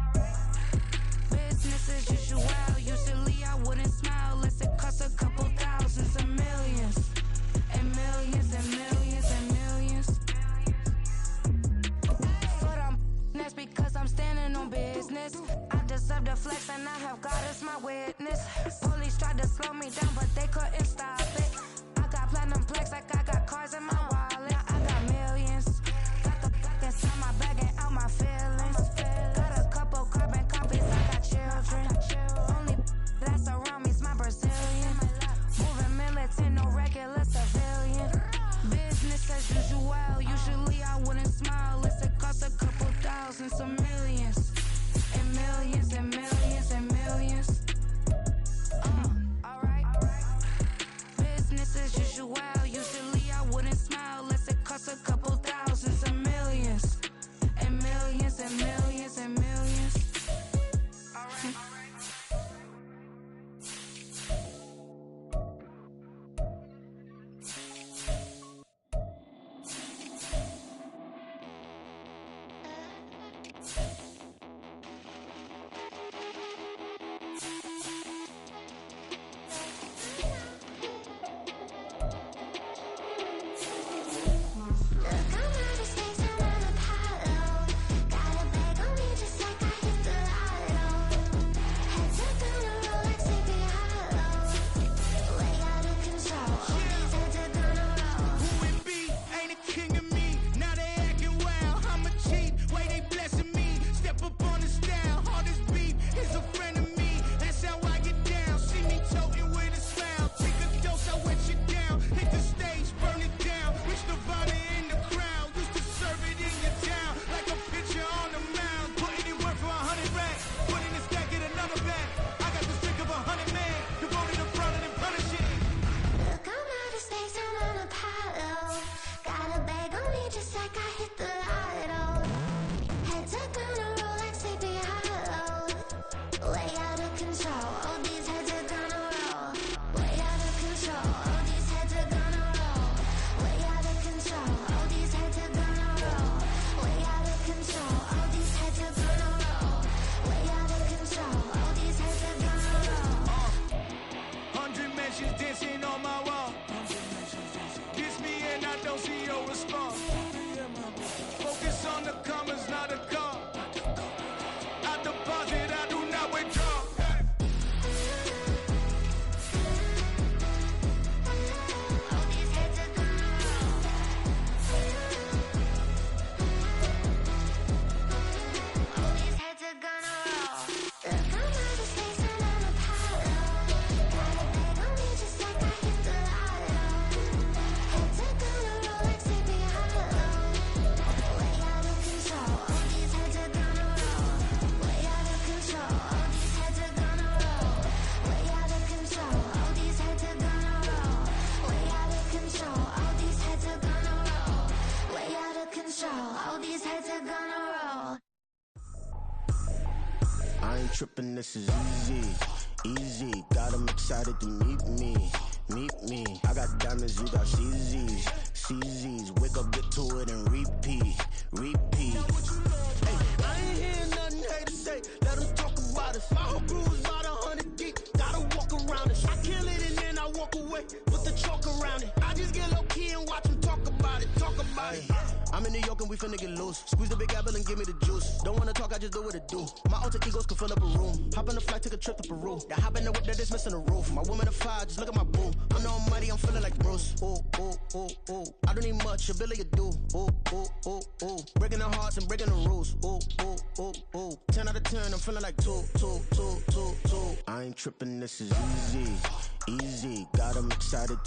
Business as usual. Usually I wouldn't smile unless it costs a couple thousands and millions. And millions and millions and millions. Foot on, that's because I'm standing on business. I deserve the flex and I have God as my witness. Police tried to slow me down, but they couldn't stop it. I got platinum plaques like I got cars in my wallet. I got millions. Got the inside my bag and out my feelings. Got a couple carbon copies, I got children. Only that's around me's my Brazilian. Moving militant, no regular civilian. Business as usual. Usually I wouldn't smile unless it costs a couple thousands of millions. And millions and millions and millions. Alright. Business as usual. Usually I wouldn't smile unless it costs a couple thousands of millions. And millions and millions and millions. Alright. Trippin', this is easy. Got 'em excited to meet me. I got diamonds, you got CZs. Wake up, get to it, and repeat. Hey, I ain't hear nothing hate to say. Let 'em talk about us. My whole crew is about 100 deep. Gotta walk around it. I kill it and then I walk away with the chalk around it. I just get low key and watch 'em talk about it. I'm in New York and we finna get loose. Squeeze the big apple and give me the juice. Don't wanna talk, I just do what it do. My alter egos can fill up a room. Hop on the flight, take a trip to Peru. That hop in the whip that is missing the roof. My woman a fire, just look at my boo. I'm no money, I'm feeling like Bruce. Ooh, ooh, ooh, ooh. I don't need much, ability to do. Ooh, ooh, ooh, ooh. Breaking the hearts and breaking the rules. Ooh, ooh, ooh, ooh. 10 out of 10, I'm feeling like 2, 2, 2, 2, 2. I ain't tripping, this is easy. Easy, got 'em excited.